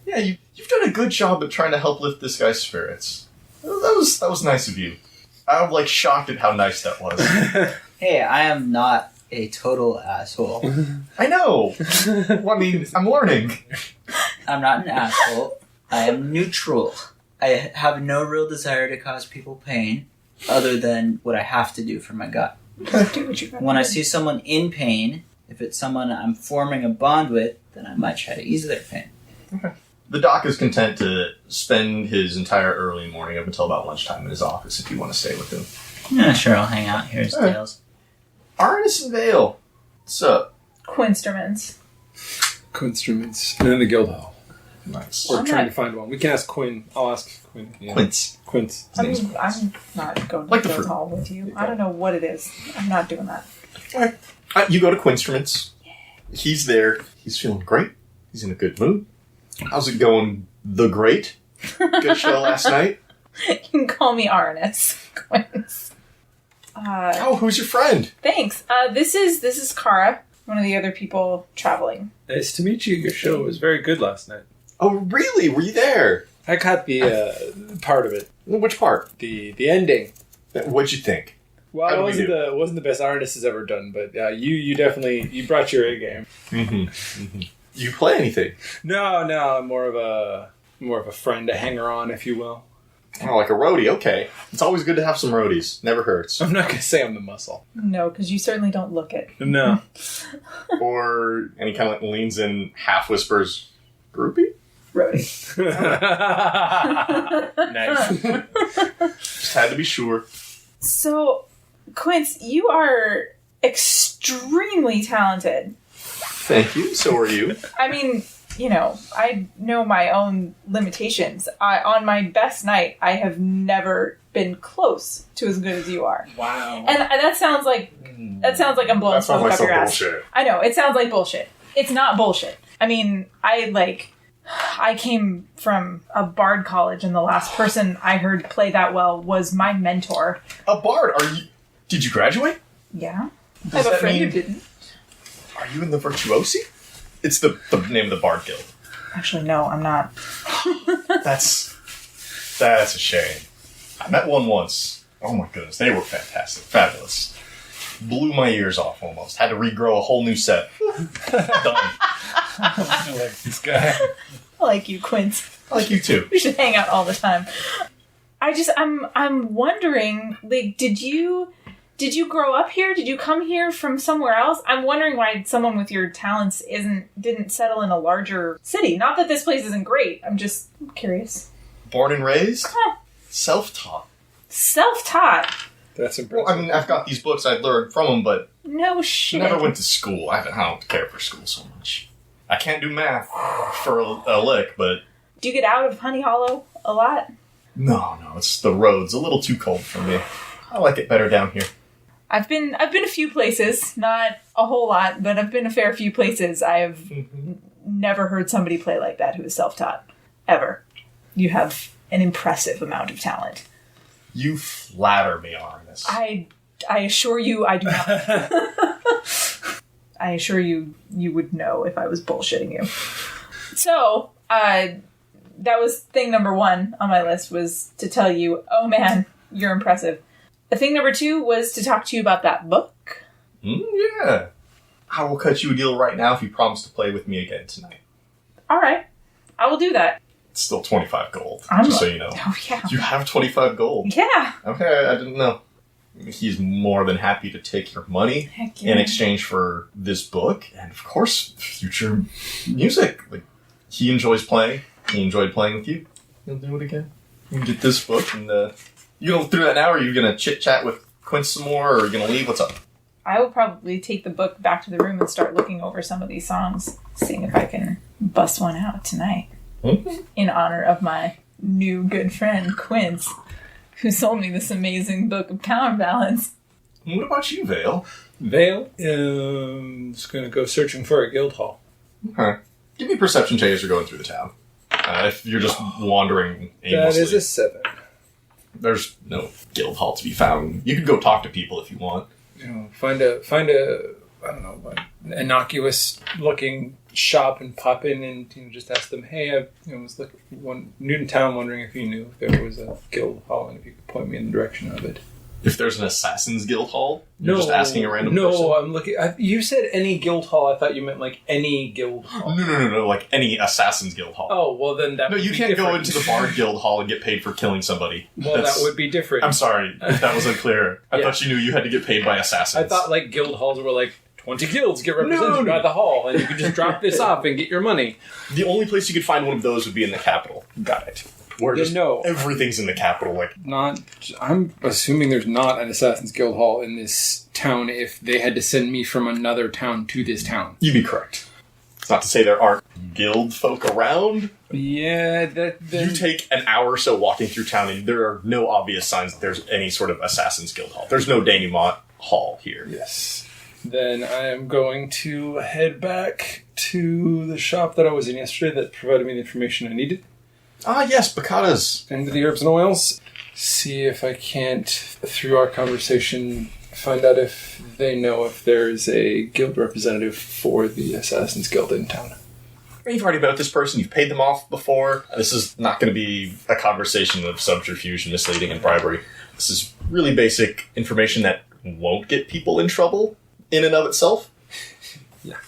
Yeah, you've done a good job at trying to help lift this guy's spirits. That was nice of you. I'm shocked at how nice that was. Hey, I am not a total asshole. I know. Well, I mean, I'm learning. I'm not an asshole. I am neutral. I have no real desire to cause people pain, other than what I have to do for my gut. Do what you gotta When I do. see someone in pain, if it's someone I'm forming a bond with, then I might try to ease their pain. Okay. The doc is content to spend his entire early morning up until about lunchtime in his office if you want to stay with him. Yeah, sure, I'll hang out. Here's All right. Tails. Arannis and Vale. What's up? Quinstruments. Instruments. And then the guild hall. Nice. We're I'm trying not- to find one. We can ask Quinn. I'll ask Quinn. Yeah. Quince. Quince. I mean, I'm not going to Like the the guild fruit. hall with you. I don't know what it is. I'm not doing that. Alright. You go to Quinstruments. He's there. He's feeling great. He's in a good mood. How's it going, The Great? Good show last night. You can call me Arannis. Quince. Oh, who's your friend? Thanks. This is Kara, one of the other people traveling. Nice to meet you. Your show was very good last night. Oh, really? Were you there? I caught the part of it. Which part? The ending. What'd you think? Well, How it did we wasn't the best Arannis has ever done, but you definitely brought your A game. Mm-hmm. You play anything? No, I'm more of a friend, a hanger on, if you will. Oh, like a roadie. Okay. It's always good to have some roadies. Never hurts. I'm not gonna say I'm the muscle. No, because you certainly don't look it. No. Or any kind of leans in, half whispers, groupie? Rody. Nice. Just had to be sure. So, Quince, you are extremely talented. Thank you. So are you. I mean, I know my own limitations. On my best night, I have never been close to as good as you are. Wow. And that sounds like I'm blowing That sounds smoke like up some your ass. bullshit. I know, it sounds like bullshit. It's not bullshit. I mean, I came from a bard college, and the last person I heard play that well was my mentor. A bard? Did you graduate? Yeah. I Does have a that friend mean- who didn't. Are you in the Virtuosi? It's the name of the Bard Guild. Actually, no, I'm not. That's a shame. I met one once. Oh my goodness, they were fantastic. Fabulous. Blew my ears off almost. Had to regrow a whole new set. Done. I like this guy. I like you, Quince. I like you too. We should hang out all the time. I'm wondering, did you grow up here? Did you come here from somewhere else? I'm wondering why someone with your talents didn't settle in a larger city. Not that this place isn't great. I'm just curious. Born and raised? Huh. Self-taught. Self-taught. That's impressive. Well, I mean, I've got these books I learned from them, but No shit. never went to school. I don't care for school so much. I can't do math for a lick, but... Do you get out of Honey Hollow a lot? No, it's the road's a little too cold for me. I like it better down here. I've been a few places, not a whole lot, but I've been a fair few places. I have never heard somebody play like that who is self-taught. Ever. You have an impressive amount of talent. You flatter me, Arannis. I assure you I do not. I assure you would know if I was bullshitting you. So, that was thing number 1 on my list, was to tell you, oh man, you're impressive. The thing number 2 was to talk to you about that book. Yeah. I will cut you a deal right now if you promise to play with me again tonight. All right. I will do that. It's still 25 gold, I'm just so you know. Oh, yeah. You have 25 gold. Yeah. Okay, I didn't know. He's more than happy to take your money Heck yeah. in exchange for this book and, of course, future music. Like, he enjoys playing. He enjoyed playing with you. You'll do it again. You can get this book and you gonna through that now, or are you gonna chit chat with Quince some more, or are you gonna leave? What's up? I will probably take the book back to the room and start looking over some of these songs, seeing if I can bust one out tonight. In honor of my new good friend, Quince, who sold me this amazing book of counterbalance. What about you, Vale? Vale is going to go searching for a guild hall. Okay. Give me a perception check as you're going through the town. If you're just wandering aimlessly. That is a 7. There's no guild hall to be found. You could go talk to people if you want. You know, find a I don't know, an innocuous looking shop and pop in and just ask them, hey, I was new in town, wondering if you knew if there was a guild hall and if you could point me in the direction of it. If there's an assassin's guild hall, you're just asking a random person? No, I'm looking. You said any guild hall. I thought you meant like any guild hall. No, like any assassin's guild hall. Oh, well then that. No, would you be can't different. go into the bard guild hall and get paid for killing somebody. Well, that would be different. I'm sorry if that was unclear. I Yeah. thought you knew you had to get paid by assassins. I thought like guild halls were like 20 guilds get represented by the hall, and you could just drop this off and get your money. The only place you could find one of those would be in the capital. Got it. Where just everything's in the capital. Like, I'm assuming there's not an Assassin's Guild Hall in this town if they had to send me from another town to this town. You'd be correct. It's not to say there aren't guild folk around. Yeah, You take an hour or so walking through town, and there are no obvious signs that there's any sort of Assassin's Guild Hall. There's no denouement hall here. Yes. Then I am going to head back to the shop that I was in yesterday that provided me the information I needed. Ah, yes, Picadas. Into the herbs and oils. See if I can't, through our conversation, find out if they know if there's a guild representative for the Assassin's Guild in town. You've already met with this person. You've paid them off before. This is not going to be a conversation of subterfuge, misleading, and bribery. This is really basic information that won't get people in trouble in and of itself. Yeah.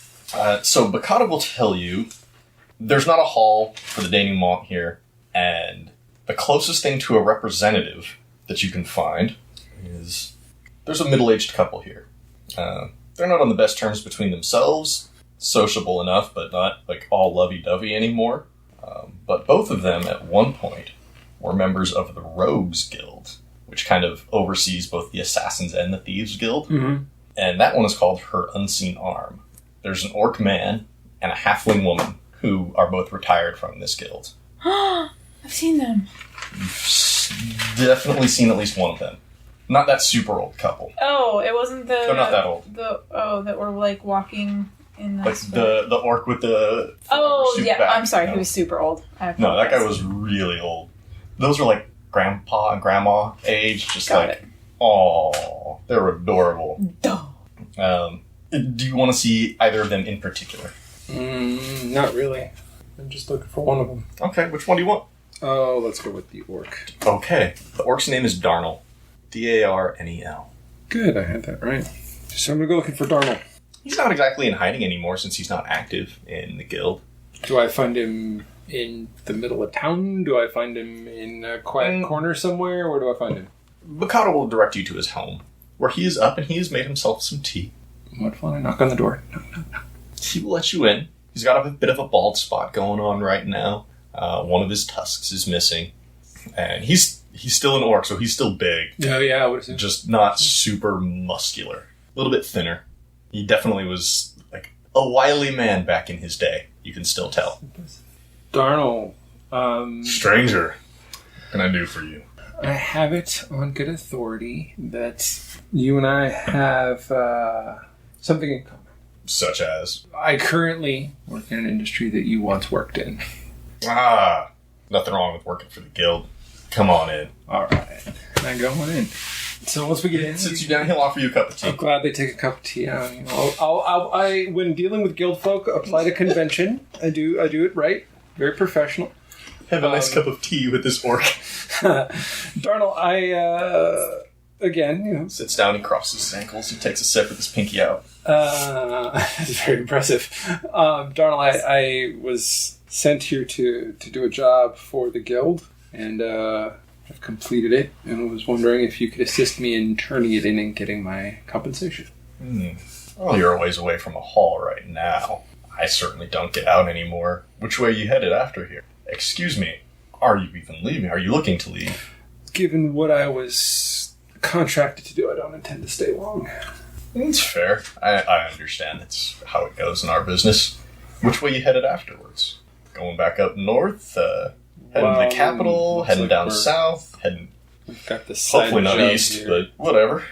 So Bakata will tell you there's not a hall for the denouement here, and the closest thing to a representative that you can find is there's a middle-aged couple here. They're not on the best terms between themselves, sociable enough, but not like all lovey-dovey anymore. But both of them at one point were members of the Rogues Guild, which kind of oversees both the Assassins and the Thieves Guild. Mm-hmm. And that one is called Her Unseen Arm. There's an orc man and a halfling woman who are both retired from this guild. I've seen them. You've definitely seen at least one of them. Not that super old couple. Oh, it wasn't the... They're not that old. That were like walking in the... Like the orc with the... Oh, suit yeah, back, I'm sorry, you know? he was super old. No, that guy was really old. Those were like grandpa and grandma age, just Got like, it. oh, they were adorable. Duh. Do you want to see either of them in particular? Not really. I'm just looking for one of them. Okay, which one do you want? Oh, let's go with the orc. Okay, the orc's name is Darnell. Darnel. Good, I had that right. So I'm going to go looking for Darnell. He's not exactly in hiding anymore since he's not active in the guild. Do I find him in the middle of town? Do I find him in a quiet corner somewhere? Where do I find him? Bakata will direct you to his home, where he is up and he has made himself some tea. What fun, I knock on the door. No. He will let you in. He's got a bit of a bald spot going on right now. One of his tusks is missing. And he's still an orc, so he's still big. Oh, yeah, I would assume. Just not super muscular. A little bit thinner. He definitely was like a wily man back in his day. You can still tell. Darnell, Stranger, what can I do for you? I have it on good authority that you and I have something in common. Such as? I currently work in an industry that you once worked in. Ah, nothing wrong with working for the guild. Come on in. All right, I'm going in. So once we get in, Sits you down, he'll offer you a cup of tea. I'll gladly take a cup of tea. I when dealing with guild folk, apply to convention. I do it right. Very professional. Have a nice cup of tea with this orc. Darnell, again, Sits down, he crosses his ankles, he takes a sip with his pinky out. That's very impressive. Darnell, I was sent here to do a job for the guild, and I've completed it, and was wondering if you could assist me in turning it in and getting my compensation. Well, you're a ways away from a hall right now. I certainly don't get out anymore. Which way are you headed after here? Excuse me, are you even leaving? Are you looking to leave? Given what I was contracted to do, I don't intend to stay long. It's fair. I understand. It's how it goes in our business. Which way you headed afterwards? Going back up north? Heading to the capital? Heading down south? Heading... We've got the side Hopefully not east, here. but whatever.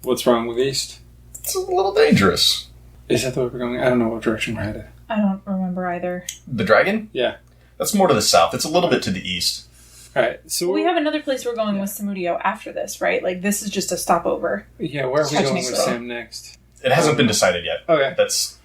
What's wrong with east? It's a little dangerous. Is that the way we're going? I don't know what direction we're headed. I don't remember either. The dragon? Yeah. That's more to the south. It's a little bit to the east. Alright, so... We have another place we're going with Samudio after this, right? Like, this is just a stopover. Yeah, where are we going with Sam next? It hasn't been decided yet. Okay.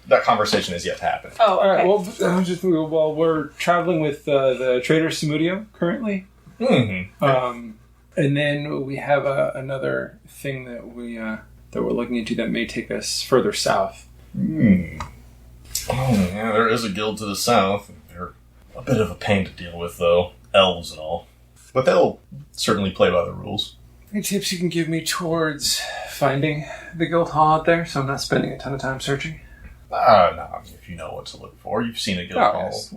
That conversation is yet to happen. Oh, okay. Alright, well, we're traveling with the trader Samudio currently. Mm-hmm. And then we have another thing that we're looking into that may take us further south. Oh, yeah, there is a guild to the south. They're a bit of a pain to deal with, though. Elves and all. But they'll certainly play by the rules. Any tips you can give me towards finding the guild hall out there, so I'm not spending a ton of time searching? No, I mean, if you know what to look for, you've seen a guild hall. Yes.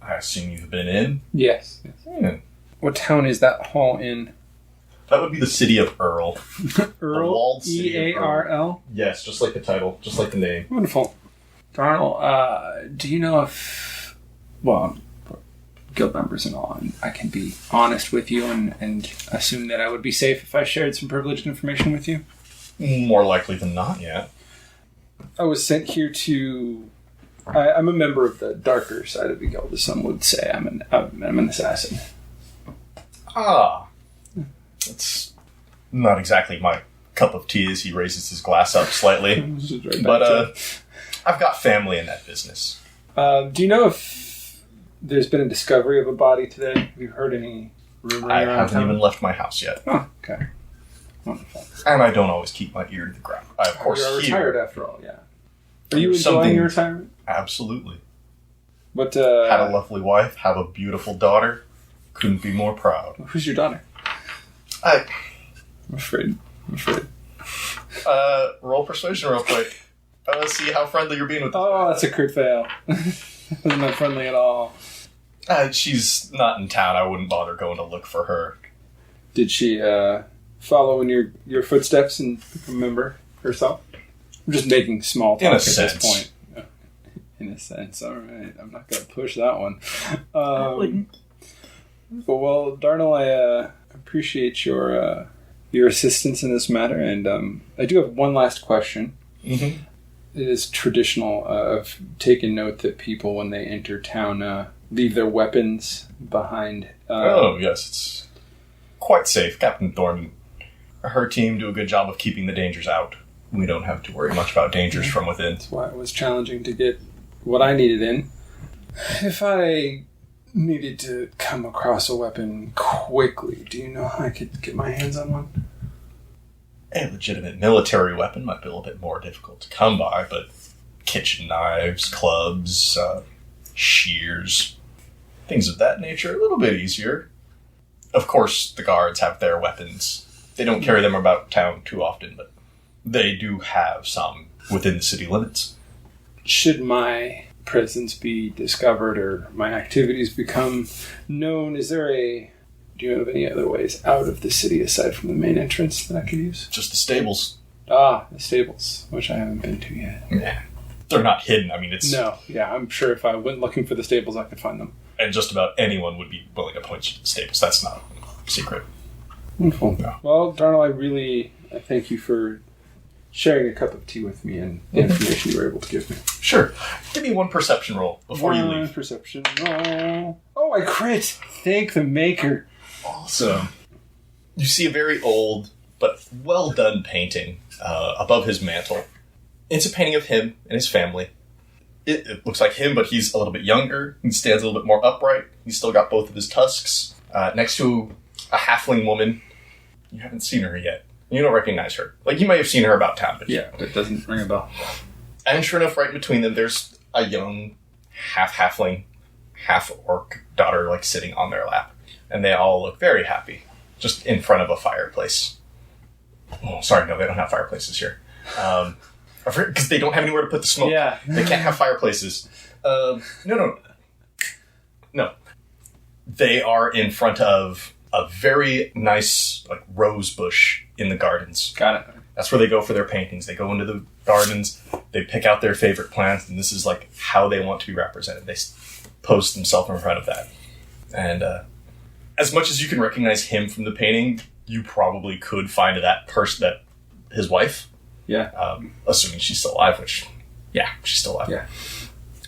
I assume you've been in. Yes. Hmm. What town is that hall in? That would be the city of Earl. Earl? walled city of E-A-R-L? Yes, just like the title, just like the name. Wonderful. Darnell, do you know if... Well, guild members and all, and I can be honest with you and assume that I would be safe if I shared some privileged information with you? More likely than not, yeah. I was sent here to... I'm a member of the darker side of the guild, as some would say. I'm an assassin. Ah. It's not exactly my cup of tea as he raises his glass up slightly. But I've got family in that business. Do you know if there's been a discovery of a body today? Have you heard any rumor I around haven't town? even left my house yet. Oh, okay. Wonderful. And I don't always keep my ear to the ground. I, of course, You're hear. retired after all, yeah. Are you There's enjoying something- your retirement? Absolutely. But, Had a lovely wife, have a beautiful daughter. Couldn't be more proud. who's your daughter? I'm I'm afraid. roll persuasion real quick. Let's see how friendly you're being with this Oh, guy. that's a crit fail. That's not friendly at all. She's not in town. I wouldn't bother going to look for her. Did she follow in your footsteps and remember herself? I'm just making small talk In a at sense. this point. In a sense, all right. I'm not going to push that one. I wouldn't. Well, Darnell, I appreciate your assistance in this matter, and I do have one last question. Mm-hmm. It is traditional of taking note that people, when they enter town, leave their weapons behind. Oh, yes, it's quite safe. Captain Thorne and her team do a good job of keeping the dangers out. We don't have to worry much about dangers from within. That's why it was challenging to get what I needed in. If I needed to come across a weapon quickly, do you know how I could get my hands on one? A legitimate military weapon might be a little bit more difficult to come by, but kitchen knives, clubs, shears, things of that nature, a little bit easier. Of course, the guards have their weapons. They don't carry them about town too often, but they do have some within the city limits. Should my presence be discovered or my activities become known, do you have any other ways out of the city aside from the main entrance that I could use? Just the stables. Ah, the stables, which I haven't been to yet. Yeah. They're not hidden. I mean, it's... No, yeah, I'm sure if I went looking for the stables, I could find them. And just about anyone would be willing to point you to the stables. That's not a secret. Wonderful. Yeah. Well, Darnell, I thank you for sharing a cup of tea with me and the information you were able to give me. Sure. Give me one perception roll before you leave. Perception roll. Oh, I crit! Thank the maker. Awesome. You see a very old but well done painting above his mantle. It's a painting of him and his family. It looks like him, but he's a little bit younger. He stands a little bit more upright. He's still got both of his tusks. Next to a halfling woman. You haven't seen her yet. You don't recognize her. Like, you might have seen her about town, but Yeah, it doesn't ring a bell. And sure enough, right between them, there's a young half-halfling, half-orc daughter, like, sitting on their lap. And they all look very happy, just in front of a fireplace. Oh, sorry, no, they don't have fireplaces here. Because they don't have anywhere to put the smoke. Yeah. They can't have fireplaces. No. They are in front of a very nice, like, rose bush in the gardens. Got it. That's where they go for their paintings. They go into the gardens, they pick out their favorite plants, and this is, like, how they want to be represented. They post themselves in front of that. And as much as you can recognize him from the painting, you probably could find that person, his wife. Yeah. Assuming she's still alive, which, yeah, she's still alive. Yeah.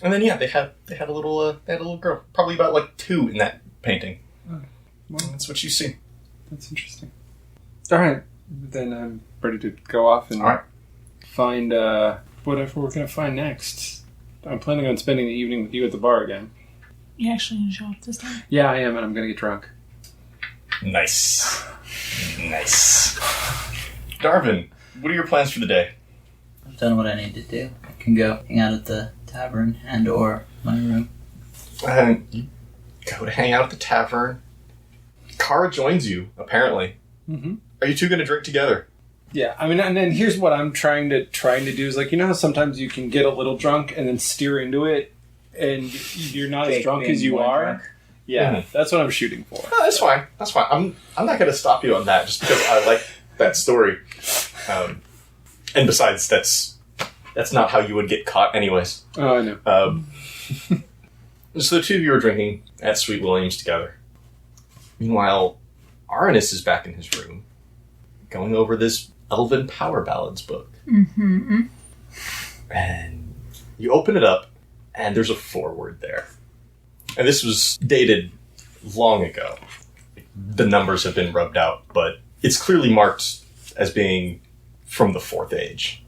And then, yeah, they had a little girl, probably about, like, 2 in that painting. Oh, well, that's what you see. That's interesting. All right, then I'm ready to go off and find whatever we're going to find next. I'm planning on spending the evening with you at the bar again. You actually gonna show up this time? Yeah, I am, and I'm going to get drunk. Nice. Darvin, what are your plans for the day? I've done what I need to do. I can go hang out at the tavern and or my room. You go to hang out at the tavern. Kara joins you, apparently. Mm-hmm. Are you two going to drink together? Yeah, I mean, and then here's what I'm trying to do is, like, you know how sometimes you can get a little drunk and then steer into it, and you're not as drunk as you are? Drunk. Yeah, that's what I'm shooting for. No, that's fine. I'm not going to stop you on that just because I like that story. And besides, that's not how you would get caught anyways. Oh, I know. So the 2 of you are drinking at Sweet William's together. Meanwhile, Arannis is back in his room, going over this Elven Power Ballads book. Mm-hmm. And you open it up, and there's a foreword there. And this was dated long ago. The numbers have been rubbed out, but it's clearly marked as being from the 4th age.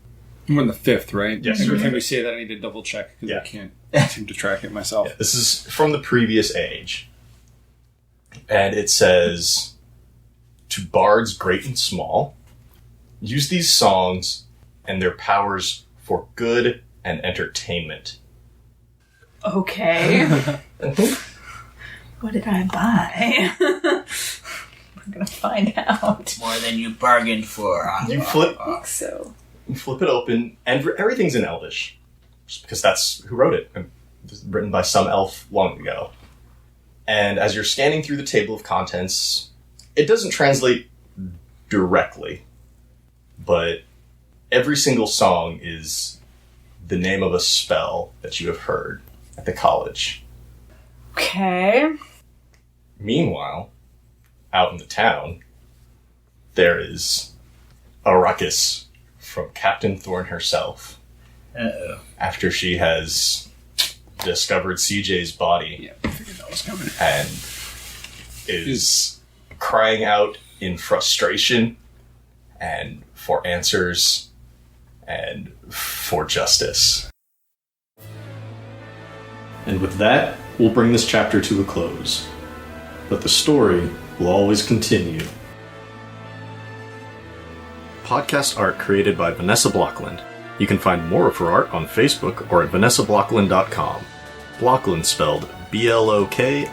I'm in the 5th, right? Yes. Every time we say that, I need to double check because I can't seem to track it myself. Yeah, this is from the previous age. And it says, to bards great and small, use these songs and their powers for good and entertainment. Okay. What did I buy? We're gonna find out. More than you bargained for. You flip I think so. You flip it open, and everything's in Elvish. Just because that's who wrote it. It was written by some elf long ago. And as you're scanning through the table of contents, it doesn't translate directly. But every single song is the name of a spell that you have heard at the college. Okay. Meanwhile, out in the town, there is a ruckus from Captain Thorne herself. Uh-oh. After she has discovered CJ's body. Yeah, I figured that was coming. And is crying out in frustration and for answers and for justice. And with that, we'll bring this chapter to a close. But the story will always continue. Podcast art created by Vanessa Blockland. You can find more of her art on Facebook or at vanessablockland.com. Blockland spelled Blokland.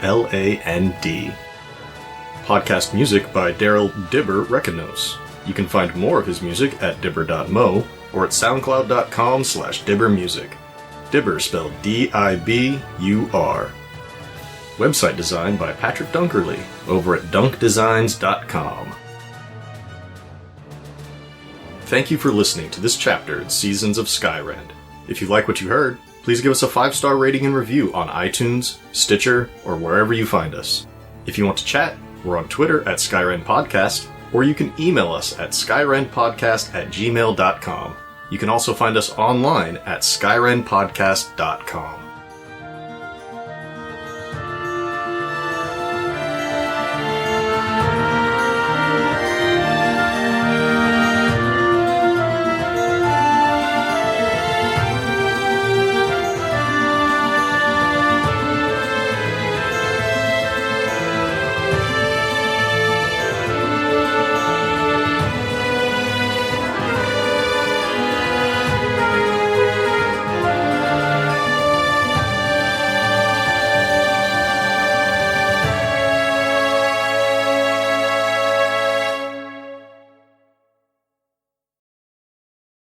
Podcast music by Daryl Dibber Reconos. You can find more of his music at dibber.mo or at soundcloud.com/dibbermusic. Dibber spelled Dibur. Website design by Patrick Dunkerley over at dunkdesigns.com. Thank you for listening to this chapter in Seasons of Skyrend. If you like what you heard, please give us a 5-star rating and review on iTunes, Stitcher, or wherever you find us. If you want to chat, we're on Twitter at Skyrend Podcast, or you can email us at skyrendpodcast@gmail.com. You can also find us online at skyrendpodcast.com.